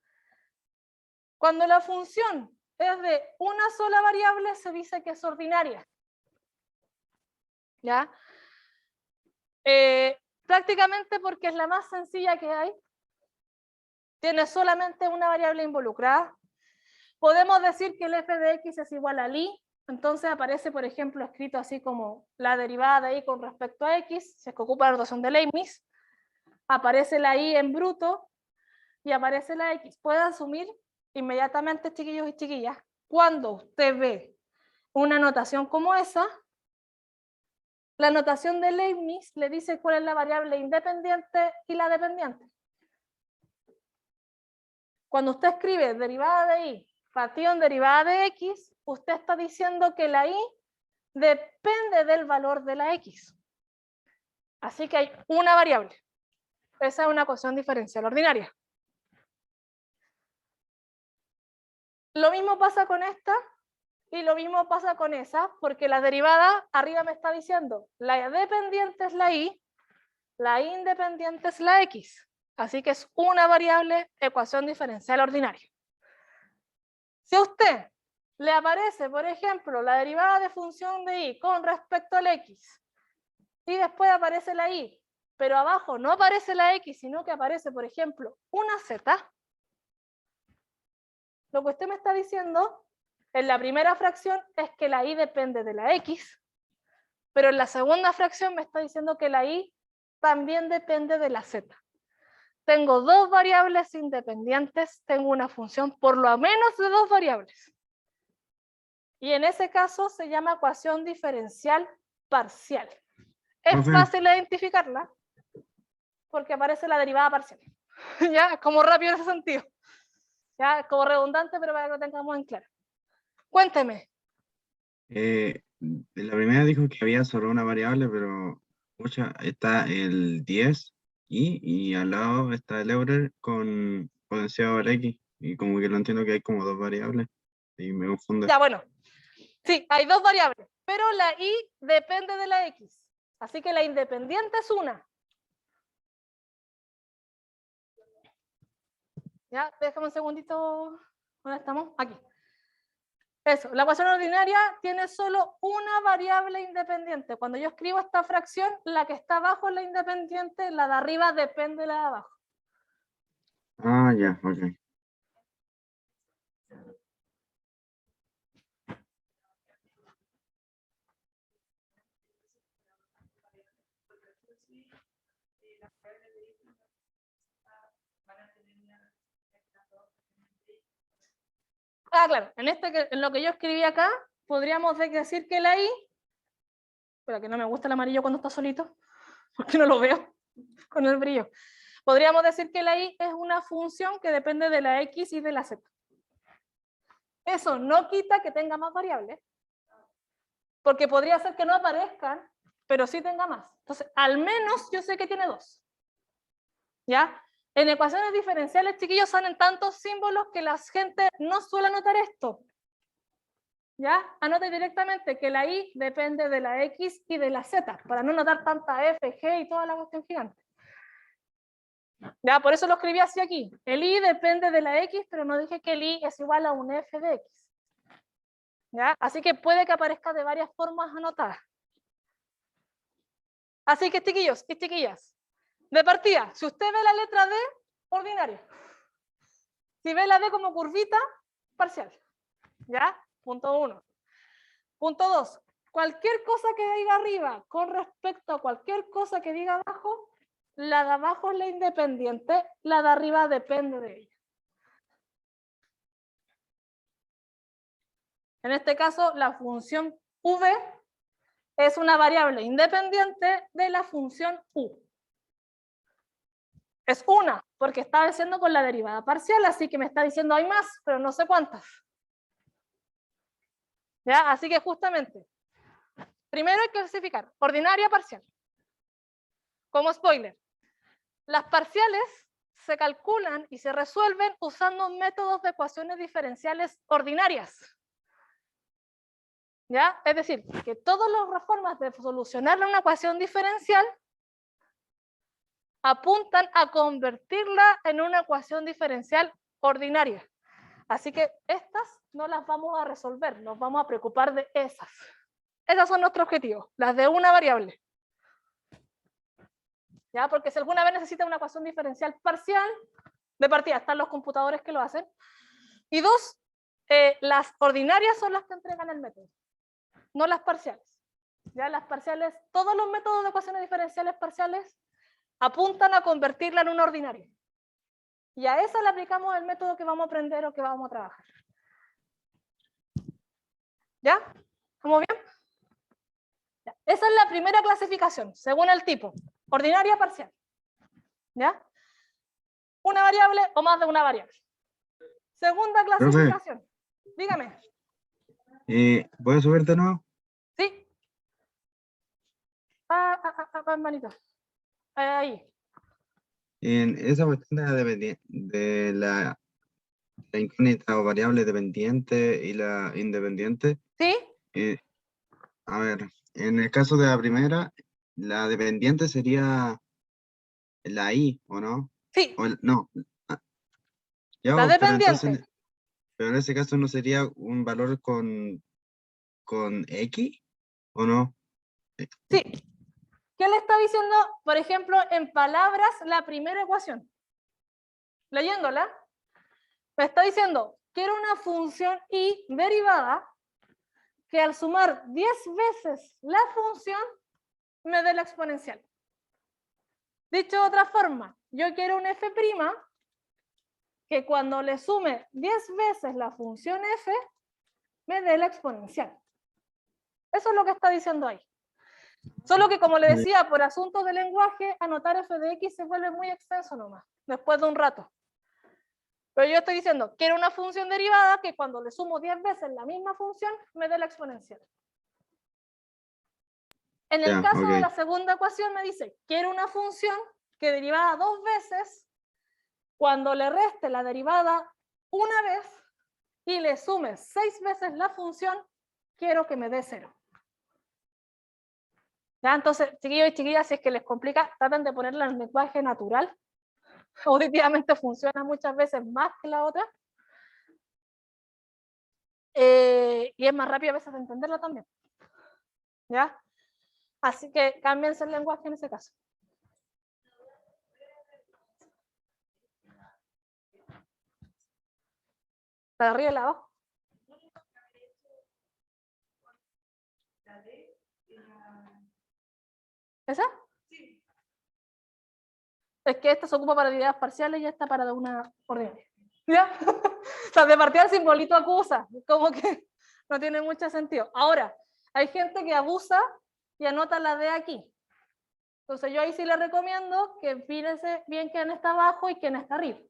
Cuando la función es de una sola variable, se dice que es ordinaria. ¿Ya? Prácticamente porque es la más sencilla que hay. Tiene solamente una variable involucrada. Podemos decir que el f de x es igual al y, entonces aparece, por ejemplo, escrito así como la derivada de y con respecto a x, si es que ocupa la notación de Leibniz, aparece la y en bruto y aparece la x. Puede asumir inmediatamente, chiquillos y chiquillas, cuando usted ve una notación como esa, la notación de Leibniz le dice cuál es la variable independiente y la dependiente. Cuando usted escribe derivada de y partido en derivada de x, usted está diciendo que la y depende del valor de la x. Así que hay una variable. Esa es una ecuación diferencial ordinaria. Lo mismo pasa con esta y lo mismo pasa con esa, porque la derivada arriba me está diciendo la dependiente es la y independiente es la x. Así que es una variable ecuación diferencial ordinaria. Si a usted le aparece, por ejemplo, la derivada de función de y con respecto al x, y después aparece la y, pero abajo no aparece la x, sino que aparece, por ejemplo, una z, lo que usted me está diciendo en la primera fracción es que la y depende de la x, pero en la segunda fracción me está diciendo que la y también depende de la z. Tengo dos variables independientes, tengo una función por lo menos de dos variables. Y en ese caso se llama ecuación diferencial parcial. Es fácil identificarla porque aparece la derivada parcial. Ya, como rápido en ese sentido. Ya, como redundante, pero para que lo tengamos en claro. Cuénteme. La primera dijo que había solo una variable, pero pucha, está el 10 y al lado está el Euler con potenciado por X. Y como que no entiendo que hay como dos variables y me confunde. Ya, bueno. Sí, hay dos variables, pero la y depende de la X. Así que la independiente es una. Ya, déjame un segundito. ¿Dónde estamos? Aquí. Eso, la ecuación ordinaria tiene solo una variable independiente. Cuando yo escribo esta fracción, la que está abajo es la independiente, la de arriba depende de la de abajo. Ah, ya, ok. Ah, claro, en lo que yo escribí acá, podríamos decir que la i, pero que no me gusta el amarillo cuando está solito, porque no lo veo con el brillo. Podríamos decir que la i es una función que depende de la x y de la z. Eso no quita que tenga más variables, porque podría ser que no aparezcan, pero sí tenga más. Entonces, al menos yo sé que tiene dos. ¿Ya? En ecuaciones diferenciales, chiquillos, salen tantos símbolos que la gente no suele anotar esto. ¿Ya? Anote directamente que la i depende de la x y de la z, para no notar tanta f, g y toda la cuestión gigante. ¿Ya? Por eso lo escribí así aquí. El i depende de la x, pero no dije que el i es igual a un f de x. ¿Ya? Así que puede que aparezca de varias formas anotadas. Así que, chiquillos y chiquillas, de partida, si usted ve la letra D, ordinaria. Si ve la D como curvita, parcial. ¿Ya? Punto 1. Punto 2. Cualquier cosa que diga arriba con respecto a cualquier cosa que diga abajo, la de abajo es la independiente, la de arriba depende de ella. En este caso, la función v es una variable independiente de la función u. Es una, porque está diciendo con la derivada parcial, así que me está diciendo hay más, pero no sé cuántas. ¿Ya? Así que justamente, primero hay que clasificar ordinaria parcial. Como spoiler, las parciales se calculan y se resuelven usando métodos de ecuaciones diferenciales ordinarias. ¿Ya? Es decir, que todas las formas de solucionar una ecuación diferencial apuntan a convertirla en una ecuación diferencial ordinaria. Así que estas no las vamos a resolver, nos vamos a preocupar de esas. Esos son nuestros objetivos, las de una variable. ¿Ya? Porque si alguna vez necesita una ecuación diferencial parcial, de partida están los computadores que lo hacen. Y dos, las ordinarias son las que entregan el método, no las parciales. Ya las parciales, todos los métodos de ecuaciones diferenciales parciales apuntan a convertirla en una ordinaria. Y a esa le aplicamos el método que vamos a aprender o que vamos a trabajar. ¿Ya? ¿Estamos bien? Ya. Esa es la primera clasificación, según el tipo. Ordinaria parcial. ¿Ya? Una variable o más de una variable. Segunda clasificación. Dígame. ¿Puedes subirte no? ¿Sí? Hermanito. Ahí. En esa cuestión de la incógnita o variable dependiente y la independiente, ¿Sí? a ver, en el caso de la primera, la dependiente sería la I, ¿o no? Sí. No. Ya, La pero dependiente. entonces, pero en ese caso no sería un valor con X, ¿o no? Sí. ¿Qué le está diciendo, por ejemplo, en palabras, la primera ecuación? Leyéndola, me está diciendo, quiero una función y derivada que al sumar 10 veces la función me dé la exponencial. Dicho de otra forma, yo quiero un f' que cuando le sume 10 veces la función f me dé la exponencial. Eso es lo que está diciendo ahí. Solo que, como le decía, por asuntos de lenguaje, anotar f de x se vuelve muy extenso nomás, después de un rato. Pero yo estoy diciendo, quiero una función derivada que cuando le sumo 10 veces la misma función me dé la exponencial. En el caso de la segunda ecuación me dice, quiero una función que derivada 2 veces, cuando le reste la derivada una vez y le sume 6 veces la función, quiero que me dé 0. ¿Ya? Entonces, chiquillos y chiquillas, si es que les complica, traten de ponerla en lenguaje natural. Auditivamente funciona muchas veces más que la otra. Y es más rápido a veces de entenderla también. ¿Ya? Así que cámbiense el lenguaje en ese caso. ¿La de arriba y la de abajo? ¿Esa? Sí. Es que esta se ocupa para derivas parciales y esta para una ordinaria. ¿Ya? O sea, de partida el simbolito acusa, como que no tiene mucho sentido. Ahora, hay gente que abusa y anota la D aquí. Entonces yo ahí sí le recomiendo que fíjense bien quién está abajo y quién está arriba.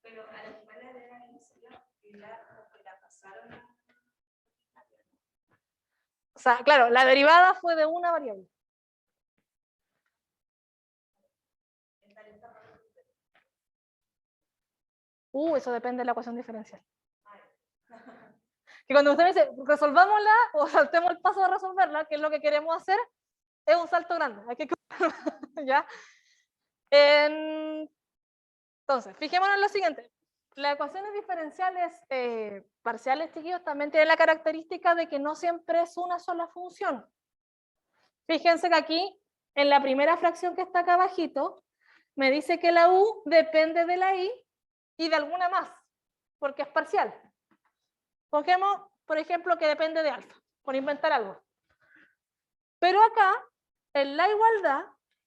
Pero a la escuela de la iniciativa, la pasaron. O sea, claro, la derivada fue de una variable. Eso depende de la ecuación diferencial. Que cuando usted me dice, resolvámosla o saltemos el paso de resolverla, que es lo que queremos hacer, es un salto grande. Hay que ¿ya? Entonces, fijémonos en lo siguiente. Las ecuaciones diferenciales parciales, chiquillos, también tienen la característica de que no siempre es una sola función. Fíjense que aquí, en la primera fracción que está acá abajito, me dice que la u depende de la i y de alguna más, porque es parcial. Cogemos, por ejemplo, que depende de alfa, por inventar algo. Pero acá, en la igualdad,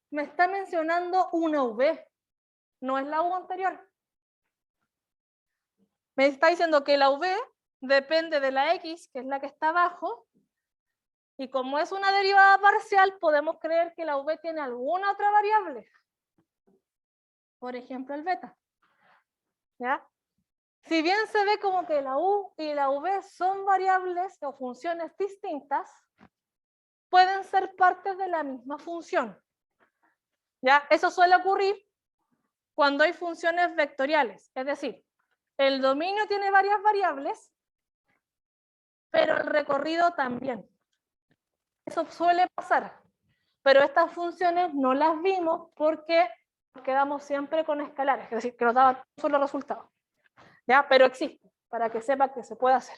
me está mencionando una v, no es la u anterior. Me está diciendo que la v depende de la x, que es la que está abajo, y como es una derivada parcial, podemos creer que la v tiene alguna otra variable. Por ejemplo, el beta. ¿Ya? Si bien se ve como que la u y la v son variables o funciones distintas, pueden ser partes de la misma función. ¿Ya? Eso suele ocurrir cuando hay funciones vectoriales. Es decir, el dominio tiene varias variables, pero el recorrido también. Eso suele pasar. Pero estas funciones no las vimos porque nos quedamos siempre con escalares, es decir, que nos daban un solo resultado. ¿Ya? Pero existe, para que sepa que se puede hacer.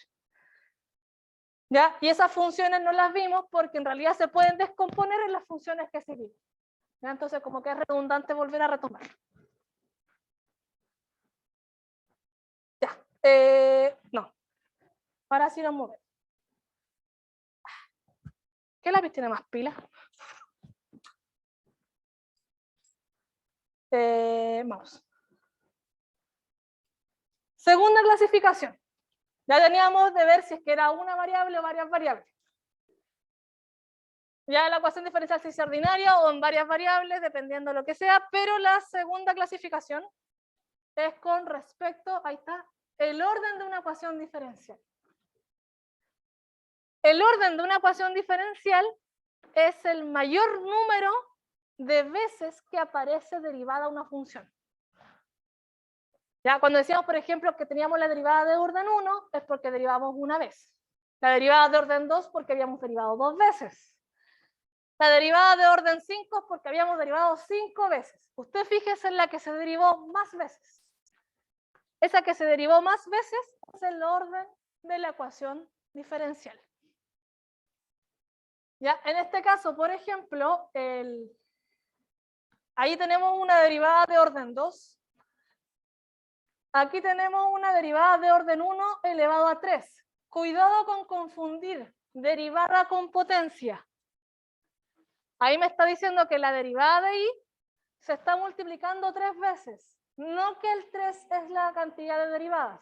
¿Ya? Y esas funciones no las vimos porque en realidad se pueden descomponer en las funciones que sí vimos. ¿Ya? Entonces, como que es redundante volver a retomar. Ya. No. Ahora sí nos movemos. ¿Qué lápiz tiene más pilas? Vamos. Segunda clasificación. Ya teníamos de ver si es que era una variable o varias variables. Ya la ecuación diferencial se dice ordinaria o en varias variables, dependiendo de lo que sea, pero la segunda clasificación es con respecto, ahí está, el orden de una ecuación diferencial. El orden de una ecuación diferencial es el mayor número de veces que aparece derivada una función. Ya, cuando decíamos, por ejemplo, que teníamos la derivada de orden 1, es porque derivamos una vez. La derivada de orden 2 porque habíamos derivado 2 veces. La derivada de orden 5 es porque habíamos derivado 5 veces. Usted fíjese en la que se derivó más veces. Esa que se derivó más veces es el orden de la ecuación diferencial. Ya, en este caso, por ejemplo, ahí tenemos una derivada de orden 2. Aquí tenemos una derivada de orden 1 elevado a 3. Cuidado con confundir derivada con potencia. Ahí me está diciendo que la derivada de y se está multiplicando 3 veces. No que el 3 es la cantidad de derivadas.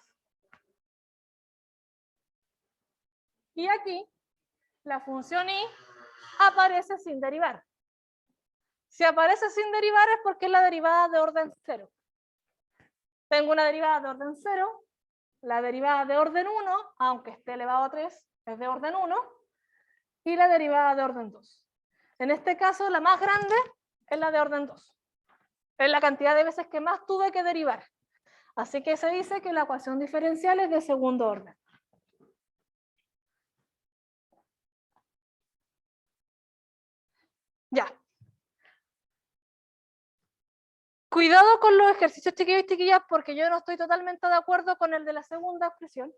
Y aquí la función y aparece sin derivar. Si aparece sin derivar es porque es la derivada de orden 0. Tengo una derivada de orden 0, la derivada de orden 1, aunque esté elevado a 3, es de orden 1, y la derivada de orden 2. En este caso, la más grande es la de orden 2. Es la cantidad de veces que más tuve que derivar. Así que se dice que la ecuación diferencial es de segundo orden. Ya. Cuidado con los ejercicios, chiquillos y chiquillas, porque yo no estoy totalmente de acuerdo con el de la segunda expresión.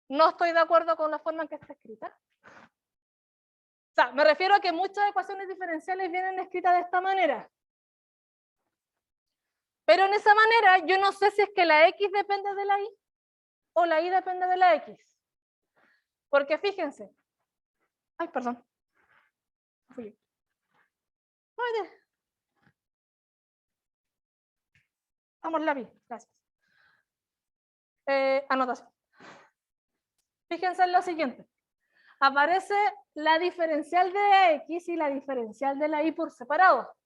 No estoy de acuerdo con la forma en que está escrita. O sea, me refiero a que muchas ecuaciones diferenciales vienen escritas de esta manera. Pero en esa manera yo no sé si es que la x depende de la y o la y depende de la x. Porque fíjense. Ay, perdón. Fui. Vamos, lápiz. Gracias. Anotación. Fíjense en lo siguiente. Aparece la diferencial de la x y la diferencial de la y por separado.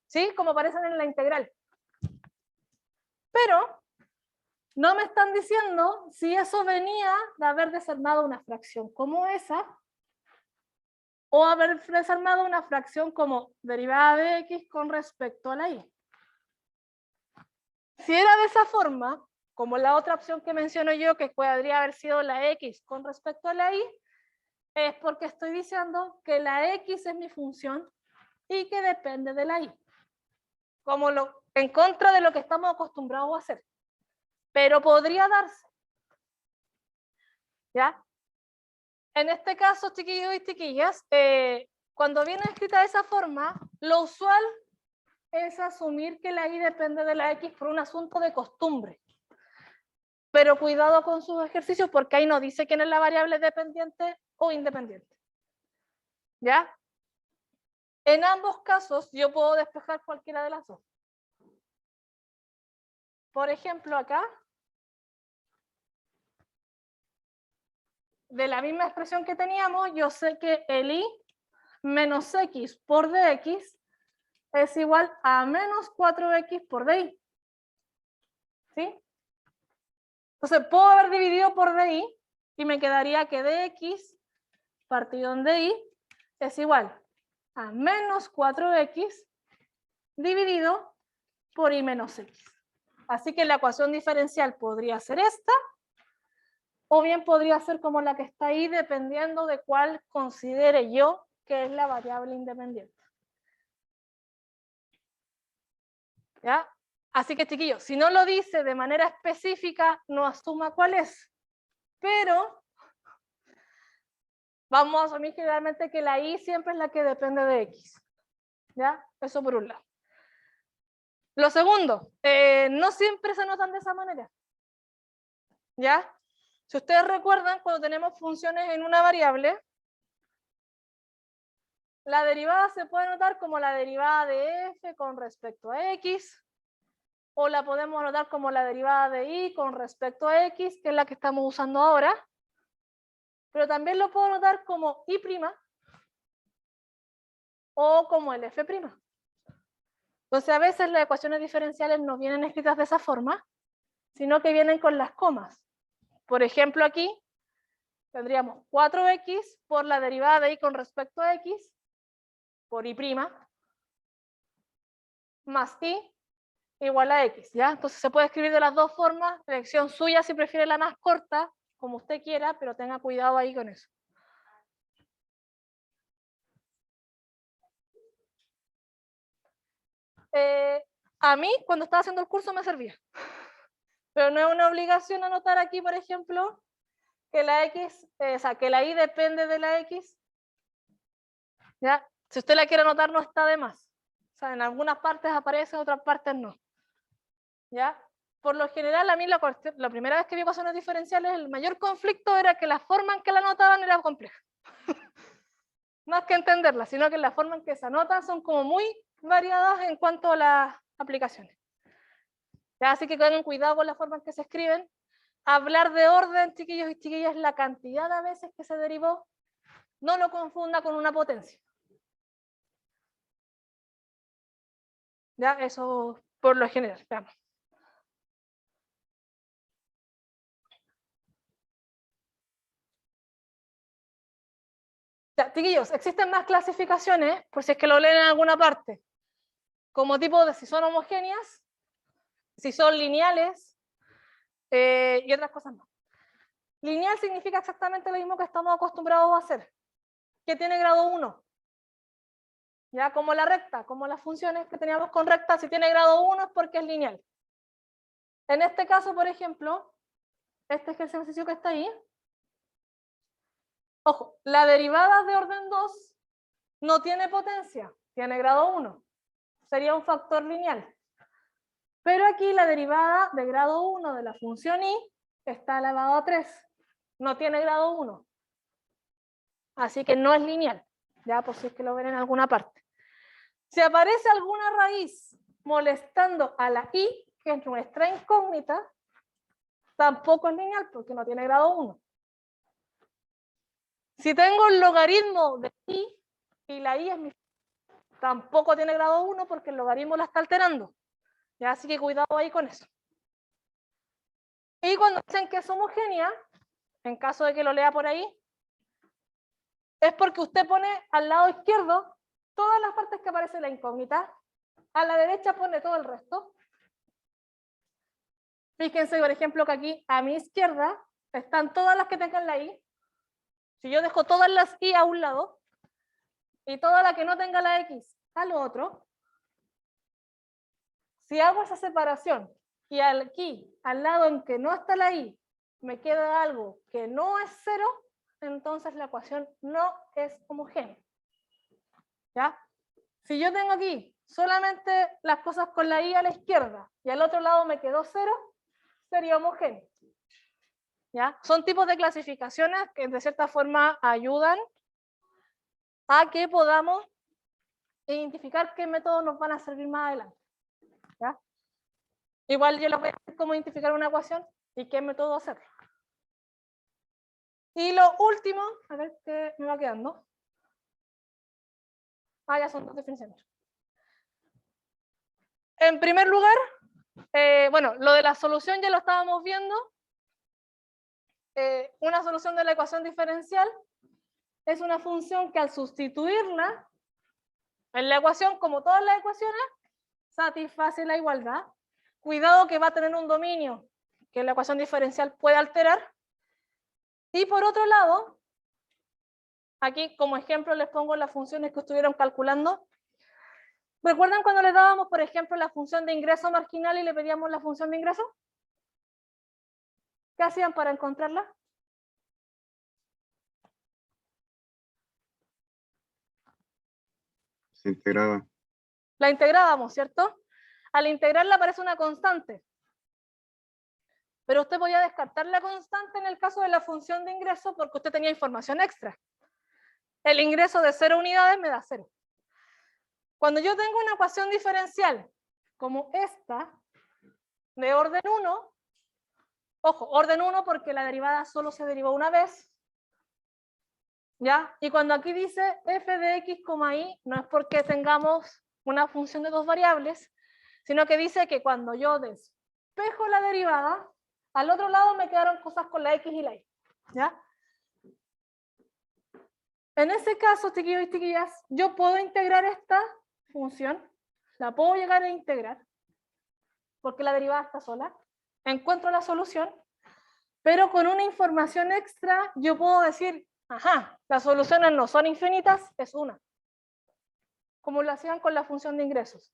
¿Sí? Como aparecen en la integral. Pero no me están diciendo si eso venía de haber desarmado una fracción como esa o haber desarmado una fracción como derivada de x con respecto a la y. Si era de esa forma, como la otra opción que menciono yo, que podría haber sido la x con respecto a la y, es porque estoy diciendo que la x es mi función y que depende de la y. Como en contra de lo que estamos acostumbrados a hacer. Pero podría darse. ¿Ya? En este caso, chiquillos y chiquillas, cuando viene escrita de esa forma, lo usual es asumir que la y depende de la x por un asunto de costumbre. Pero cuidado con sus ejercicios porque ahí no dice quién es la variable dependiente o independiente. ¿Ya? En ambos casos yo puedo despejar cualquiera de las dos. Por ejemplo, acá, de la misma expresión que teníamos, yo sé que el y menos x por dx es igual a menos 4x por dy. ¿Sí? Entonces puedo haber dividido por dy y me quedaría que dx partido en dy es igual a menos 4x dividido por y menos x. Así que la ecuación diferencial podría ser esta, o bien podría ser como la que está ahí, dependiendo de cuál considere yo que es la variable independiente. ¿Ya? Así que, chiquillos, si no lo dice de manera específica, no asuma cuál es. Pero vamos a asumir generalmente que la y siempre es la que depende de x. ¿Ya? Eso por un lado. Lo segundo, no siempre se anotan de esa manera. ¿Ya? Si ustedes recuerdan, cuando tenemos funciones en una variable, la derivada se puede anotar como la derivada de f con respecto a x, o la podemos anotar como la derivada de y con respecto a x, que es la que estamos usando ahora, pero también lo puedo anotar como y' o como el f'. Entonces a veces las ecuaciones diferenciales no vienen escritas de esa forma, sino que vienen con las comas. Por ejemplo, aquí tendríamos 4x por la derivada de y con respecto a x, por y' más y igual a x, ¿ya? Entonces se puede escribir de las dos formas, elección suya si prefiere la más corta, como usted quiera, pero tenga cuidado ahí con eso. A mí, cuando estaba haciendo el curso, me servía. Pero no es una obligación anotar aquí, por ejemplo, que la x, o sea, que la y depende de la x. ¿Ya? Si usted la quiere anotar, no está de más. O sea, en algunas partes aparece, en otras partes no. ¿Ya? por lo general, a mí la primera vez que vi ecuaciones diferenciales, el mayor conflicto era que la forma en que la anotaban era compleja. Más que entenderla, sino que la forma en que se anotan son como muy variadas en cuanto a las aplicaciones. ¿Ya? Así que tengan cuidado con la forma en que se escriben. Hablar de orden, chiquillos y chiquillas, la cantidad de veces que se derivó, no lo confunda con una potencia. Ya, eso por lo general. Veamos. Ya, chiquillos, existen más clasificaciones, por si es que lo leen en alguna parte, como tipo de si son homogéneas, si son lineales y otras cosas más. Lineal significa exactamente lo mismo que estamos acostumbrados a hacer, que tiene grado 1. Ya, como la recta, como las funciones que teníamos con recta, si tiene grado 1 es porque es lineal. En este caso, por ejemplo, este ejercicio que está ahí, ojo, la derivada de orden 2 no tiene potencia, tiene grado 1. Sería un factor lineal. Pero aquí la derivada de grado 1 de la función y está elevado a 3. No tiene grado 1. Así que no es lineal. Ya, por si es que lo ven en alguna parte. Si aparece alguna raíz molestando a la i, que es nuestra incógnita, tampoco es lineal porque no tiene grado 1. Si tengo el logaritmo de i y la i es mi, tampoco tiene grado 1 porque el logaritmo la está alterando. ¿Ya? Así que cuidado ahí con eso. Y cuando dicen que es homogénea, en caso de que lo lea por ahí, es porque usted pone al lado izquierdo todas las partes que aparece la incógnita, a la derecha pone todo el resto. Fíjense, por ejemplo, que aquí a mi izquierda están todas las que tengan la i. Si yo dejo todas las i a un lado y toda la que no tenga la x al otro, si hago esa separación y aquí, al lado en que no está la i, me queda algo que no es 0, entonces la ecuación no es homogénea. ¿Ya? Si yo tengo aquí solamente las cosas con la i a la izquierda y al otro lado me quedó 0, sería homogéneo. ¿Ya? Son tipos de clasificaciones que de cierta forma ayudan a que podamos identificar qué métodos nos van a servir más adelante. ¿Ya? Igual yo les voy a decir cómo identificar una ecuación y qué método hacerlo. Y lo último, a ver qué me va quedando. Ya son dos definiciones. En primer lugar, bueno, lo de la solución ya lo estábamos viendo. Una solución de la ecuación diferencial es una función que al sustituirla en la ecuación, como todas las ecuaciones, satisface la igualdad. Cuidado que va a tener un dominio que la ecuación diferencial puede alterar. Y por otro lado, aquí como ejemplo les pongo las funciones que estuvieron calculando. ¿Recuerdan cuando les dábamos, por ejemplo, la función de ingreso marginal y le pedíamos la función de ingreso? ¿Qué hacían para encontrarla? Se integraba. La integrábamos, ¿cierto? Al integrarla aparece una constante. Pero usted podía descartar la constante en el caso de la función de ingreso porque usted tenía información extra. El ingreso de 0 unidades me da 0. Cuando yo tengo una ecuación diferencial como esta, de orden 1, ojo, orden 1 porque la derivada solo se derivó una vez, ¿ya? Y cuando aquí dice f de x, y, no es porque tengamos una función de dos variables, sino que dice que cuando yo despejo la derivada, al otro lado me quedaron cosas con la x y la y, ¿ya? En ese caso, chiquillos y chiquillas, yo puedo integrar esta función, la puedo llegar a integrar, porque la derivada está sola, encuentro la solución, pero con una información extra yo puedo decir, ajá, las soluciones no son infinitas, es una. Como lo hacían con la función de ingresos.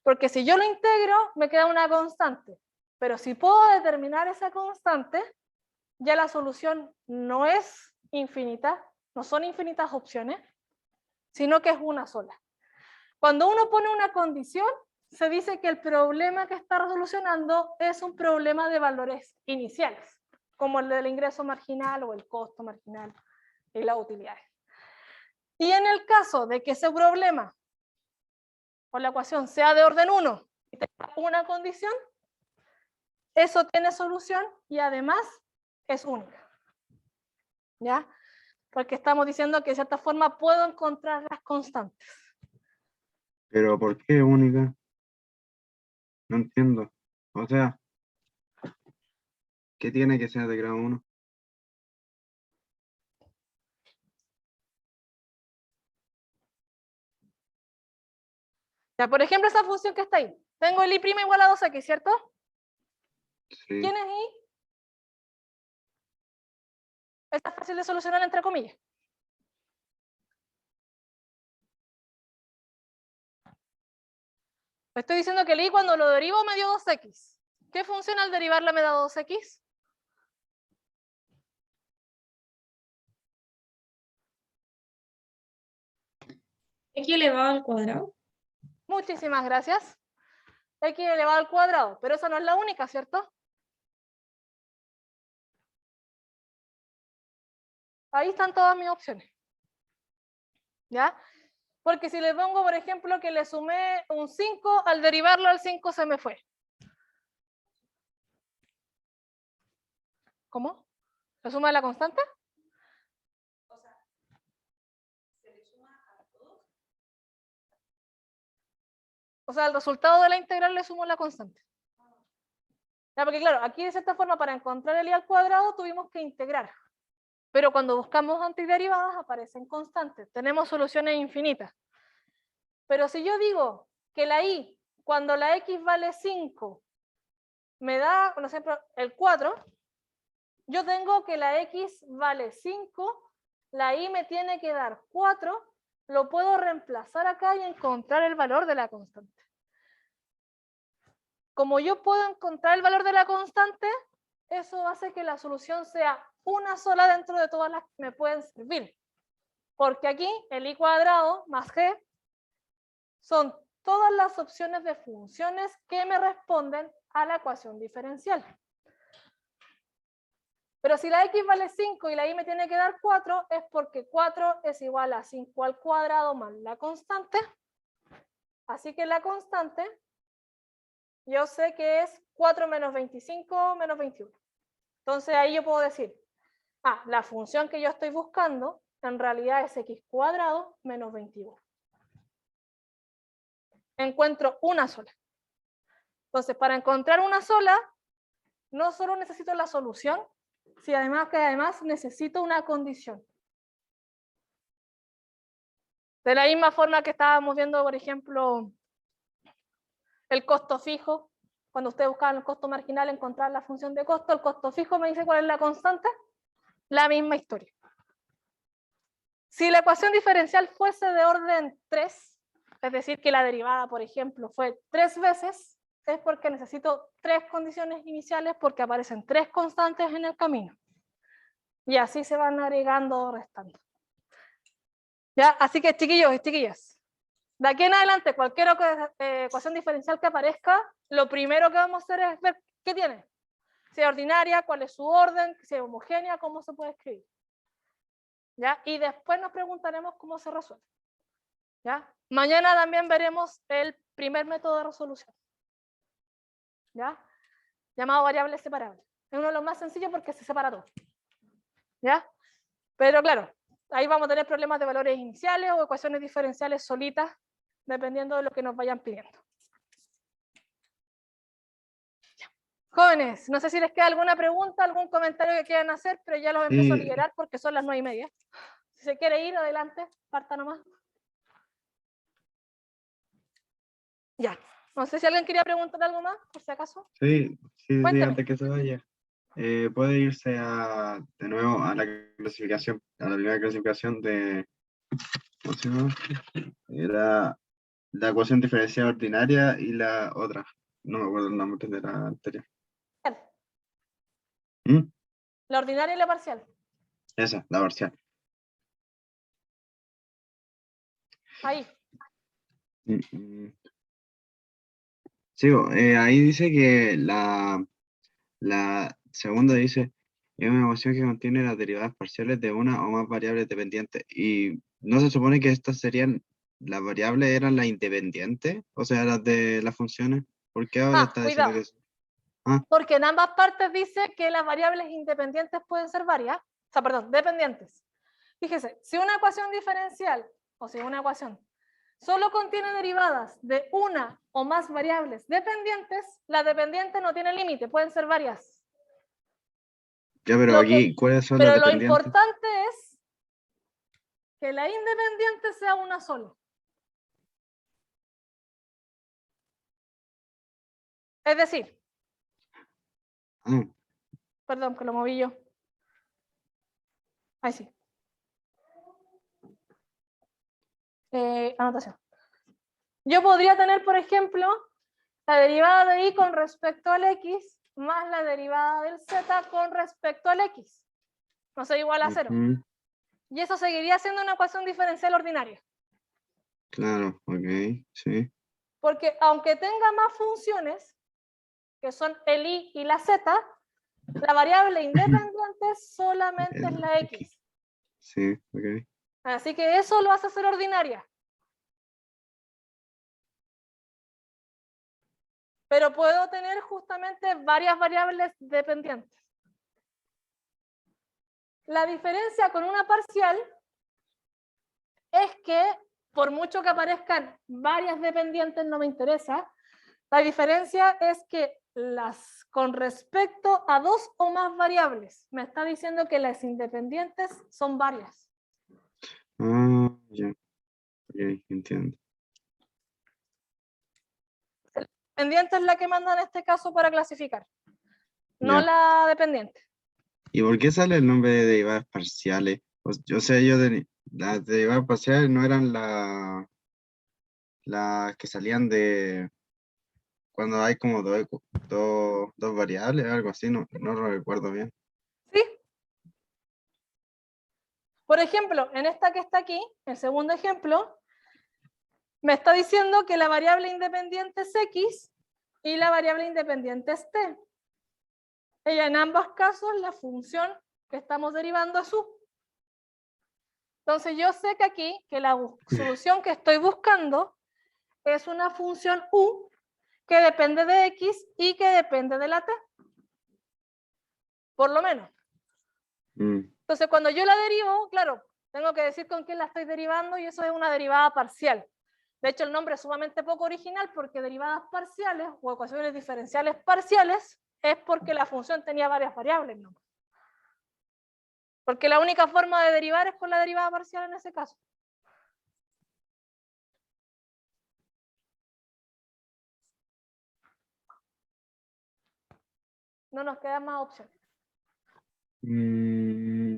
Porque si yo lo integro, me queda una constante. Pero si puedo determinar esa constante, ya la solución no es infinita, no son infinitas opciones, sino que es una sola. Cuando uno pone una condición, se dice que el problema que está resolucionando es un problema de valores iniciales, como el del ingreso marginal o el costo marginal y las utilidades. Y en el caso de que ese problema o la ecuación sea de orden 1 y tenga una condición, eso tiene solución y además es única. ¿Ya? Porque estamos diciendo que de cierta forma puedo encontrar las constantes. Pero ¿por qué única? No entiendo. O sea, ¿qué tiene que ser de grado 1? Ya, por ejemplo, esa función que está ahí. Tengo el i' igual a 2x, ¿cierto? Sí. ¿Quién es i? Está fácil de solucionar entre comillas. Estoy diciendo que el i cuando lo derivo me dio 2x. ¿Qué función al derivarla me da 2x? X elevado al cuadrado. Muchísimas gracias. X elevado al cuadrado, pero esa no es la única, ¿cierto? Ahí están todas mis opciones. ¿Ya? Porque si le pongo, por ejemplo, que le sumé un 5, al derivarlo al 5 se me fue. ¿Cómo? ¿La suma de la constante? O sea, al resultado de la integral le sumo la constante. Ya, porque claro, aquí de cierta forma para encontrar el i al cuadrado tuvimos que integrar. Pero cuando buscamos antiderivadas aparecen constantes. Tenemos soluciones infinitas. Pero si yo digo que la i, cuando la x vale 5, me da, por ejemplo, el 4, yo tengo que la x vale 5, la i me tiene que dar 4, lo puedo reemplazar acá y encontrar el valor de la constante. Como yo puedo encontrar el valor de la constante, eso hace que la solución sea una sola dentro de todas las que me pueden servir. Porque aquí el i cuadrado más g son todas las opciones de funciones que me responden a la ecuación diferencial. Pero si la x vale 5 y la y me tiene que dar 4, es porque 4 es igual a 5 al cuadrado más la constante. Así que la constante, yo sé que es 4 menos 25 menos 21. Entonces ahí yo puedo decir, la función que yo estoy buscando en realidad es x cuadrado menos 21. Encuentro una sola. Entonces, para encontrar una sola, no solo necesito la solución, sino que además necesito una condición. De la misma forma que estábamos viendo, por ejemplo, el costo fijo, cuando ustedes buscaban el costo marginal, encontrar la función de costo, el costo fijo me dice cuál es la constante, la misma historia. Si la ecuación diferencial fuese de orden 3, es decir, que la derivada, por ejemplo, fue 3 veces, es porque necesito 3 condiciones iniciales porque aparecen 3 constantes en el camino. Y así se van agregando o restando. ¿Ya? Así que, chiquillos y chiquillas, de aquí en adelante, cualquier ecuación diferencial que aparezca, lo primero que vamos a hacer es ver qué tiene. Si es ordinaria, cuál es su orden, si es homogénea, cómo se puede escribir. ¿Ya? Y después nos preguntaremos cómo se resuelve. ¿Ya? Mañana también veremos el primer método de resolución. ¿Ya? Llamado variable separable. Es uno de los más sencillos porque se separa todo. ¿Ya? Pero claro, ahí vamos a tener problemas de valores iniciales o ecuaciones diferenciales solitas, dependiendo de lo que nos vayan pidiendo. Ya. Jóvenes, no sé si les queda alguna pregunta, algún comentario que quieran hacer, pero ya los empiezo a liberar porque son las 9:30. Si se quiere ir, adelante, parta nomás. Ya. No sé si alguien quería preguntar algo más, por si acaso. Sí, Cuénteme. antes que se vaya. Puede irse de nuevo a la clasificación, a la primera clasificación de, ¿cómo se llama? Era la ecuación diferencial ordinaria y la otra. No me acuerdo el nombre de la anterior. ¿Mm? La ordinaria y la parcial. Esa, la parcial. Ahí. Sigo, ahí dice que la segunda dice, es una ecuación que contiene las derivadas parciales de una o más variables dependientes. Y no se supone que estas serían, las variables eran las independientes, o sea, las de las funciones. ¿Por qué ahora está diciendo Cuidado, que ah, porque en ambas partes dice que las variables independientes pueden ser varias, o sea, perdón, dependientes. Fíjese, si una ecuación diferencial, o si una ecuación solo contiene derivadas de una o más variables dependientes, la dependiente no tiene límite, pueden ser varias. ya, pero aquí, ¿cuáles son las Pero lo dependientes? importante es que la independiente sea una sola. Es decir, Ah, perdón, que lo moví yo. Ahí sí. Anotación. Yo podría tener, por ejemplo, la derivada de y con respecto al x más la derivada del z con respecto al x. No sé, igual a 0. ujú, Y eso seguiría siendo una ecuación diferencial ordinaria. claro, ok, sí. Porque aunque tenga más funciones, que son el y la z, la variable independiente solamente es El la X, x. sí, ok. Así que eso lo hace ser ordinaria. Pero puedo tener justamente varias variables dependientes. La diferencia con una parcial es que, por mucho que aparezcan varias dependientes, no me interesa. La diferencia es que las con respecto a dos o más variables, me está diciendo que las independientes son varias. Ah, ya, ok, entiendo. La independiente es la que manda en este caso para clasificar, no Ya. la dependiente. ¿Y por qué sale el nombre de derivadas parciales? O sea, las derivadas parciales no eran las que salían de cuando hay como dos variables, algo así, no lo recuerdo bien. ¿Sí? Por ejemplo, en esta que está aquí, el segundo ejemplo, me está diciendo que la variable independiente es x y la variable independiente es t. Y en ambos casos la función que estamos derivando es u. Entonces yo sé que aquí que la solución que estoy buscando es una función u que depende de x y que depende de la t. Por lo menos. Mm, Entonces cuando yo la derivo, claro, tengo que decir con quién la estoy derivando y eso es una derivada parcial. De hecho, el nombre es sumamente poco original porque derivadas parciales o ecuaciones diferenciales parciales es porque la función tenía varias variables, ¿no? Porque la única forma de derivar es con la derivada parcial en ese caso. No nos quedan más opciones. mm,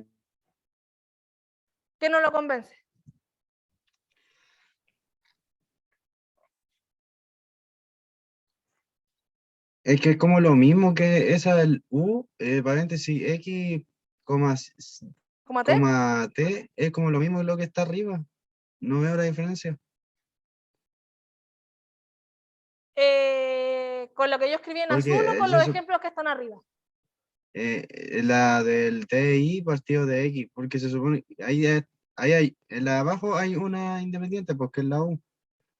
¿Qué no lo convence? es que es como lo mismo que esa del U, paréntesis, X, coma, ¿Cómo te? coma T, es como lo mismo que lo que está arriba. No veo la diferencia. Con lo que yo escribí en azul o Porque con los ejemplos que están arriba. la del TI partido de X, porque se supone que en la de abajo hay una independiente, porque es la U,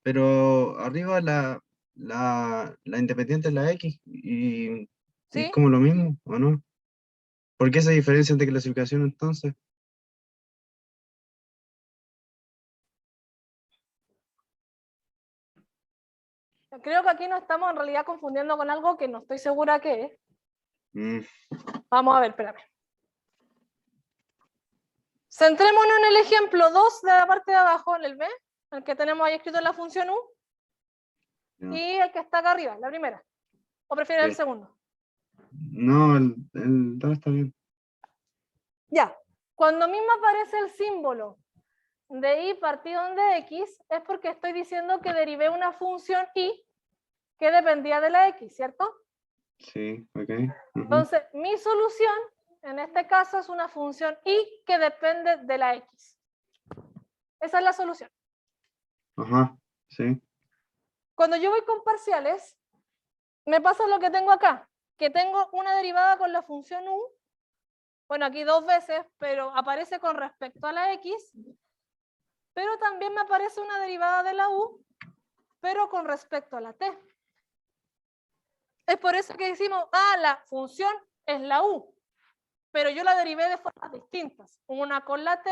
pero arriba la independiente es la X, y es ¿Sí? como lo mismo, ¿o no? ¿Por qué esa diferencia de clasificación entonces? Creo que aquí nos estamos en realidad confundiendo con algo que no estoy segura qué es. Mm, Vamos a ver, espérame. Centrémonos en el ejemplo 2 de la parte de abajo, en el B, el que tenemos ahí escrito en la función u, ya, y el que está acá arriba, la primera. ¿O prefieres el ok. segundo? No, el 2 está bien. Ya. Cuando a mí me aparece el símbolo de y partido en de x, es porque estoy diciendo que derivé una función y que dependía de la x, ¿cierto? Sí, ok. Ujú, Entonces, mi solución, en este caso, es una función y que depende de la x. Esa es la solución. ajá, sí. Cuando yo voy con parciales, me pasa lo que tengo acá, que tengo una derivada con la función u, bueno, aquí 2 veces, pero aparece con respecto a la x, pero también me aparece una derivada de la u, pero con respecto a la t. Es por eso que decimos, la función es la u, pero yo la derivé de formas distintas, una con la t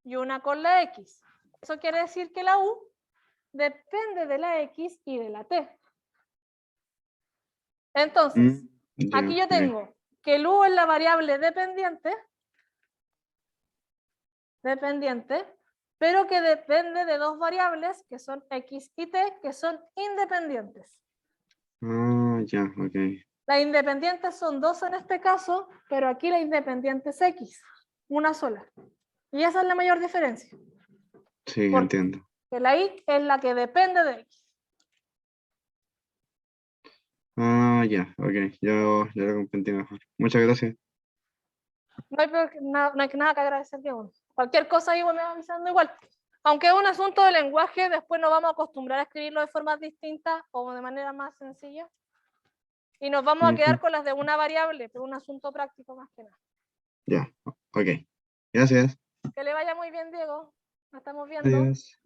y una con la x. Eso quiere decir que la u depende de la x y de la t. Entonces, Ya, aquí yo ok. tengo que el u es la variable dependiente, pero que depende de 2 variables, que son x y t, que son independientes. Ya, ok. Las independientes son 2 en este caso, pero aquí la independiente es x, una sola. Y esa es la mayor diferencia. Sí, Porque entiendo. la y es la que depende de x. Ya, ok. Yo lo comprendí mejor. Muchas gracias. No hay, no hay nada que agradecer, Diego. Cualquier cosa ahí me va avisando igual. Aunque es un asunto de lenguaje, después nos vamos a acostumbrar a escribirlo de formas distintas o de manera más sencilla. Y nos vamos a quedar con las de una variable, pero un asunto práctico más que nada. Ya, ok. Gracias. Que le vaya muy bien, Diego. Nos estamos viendo. Adiós.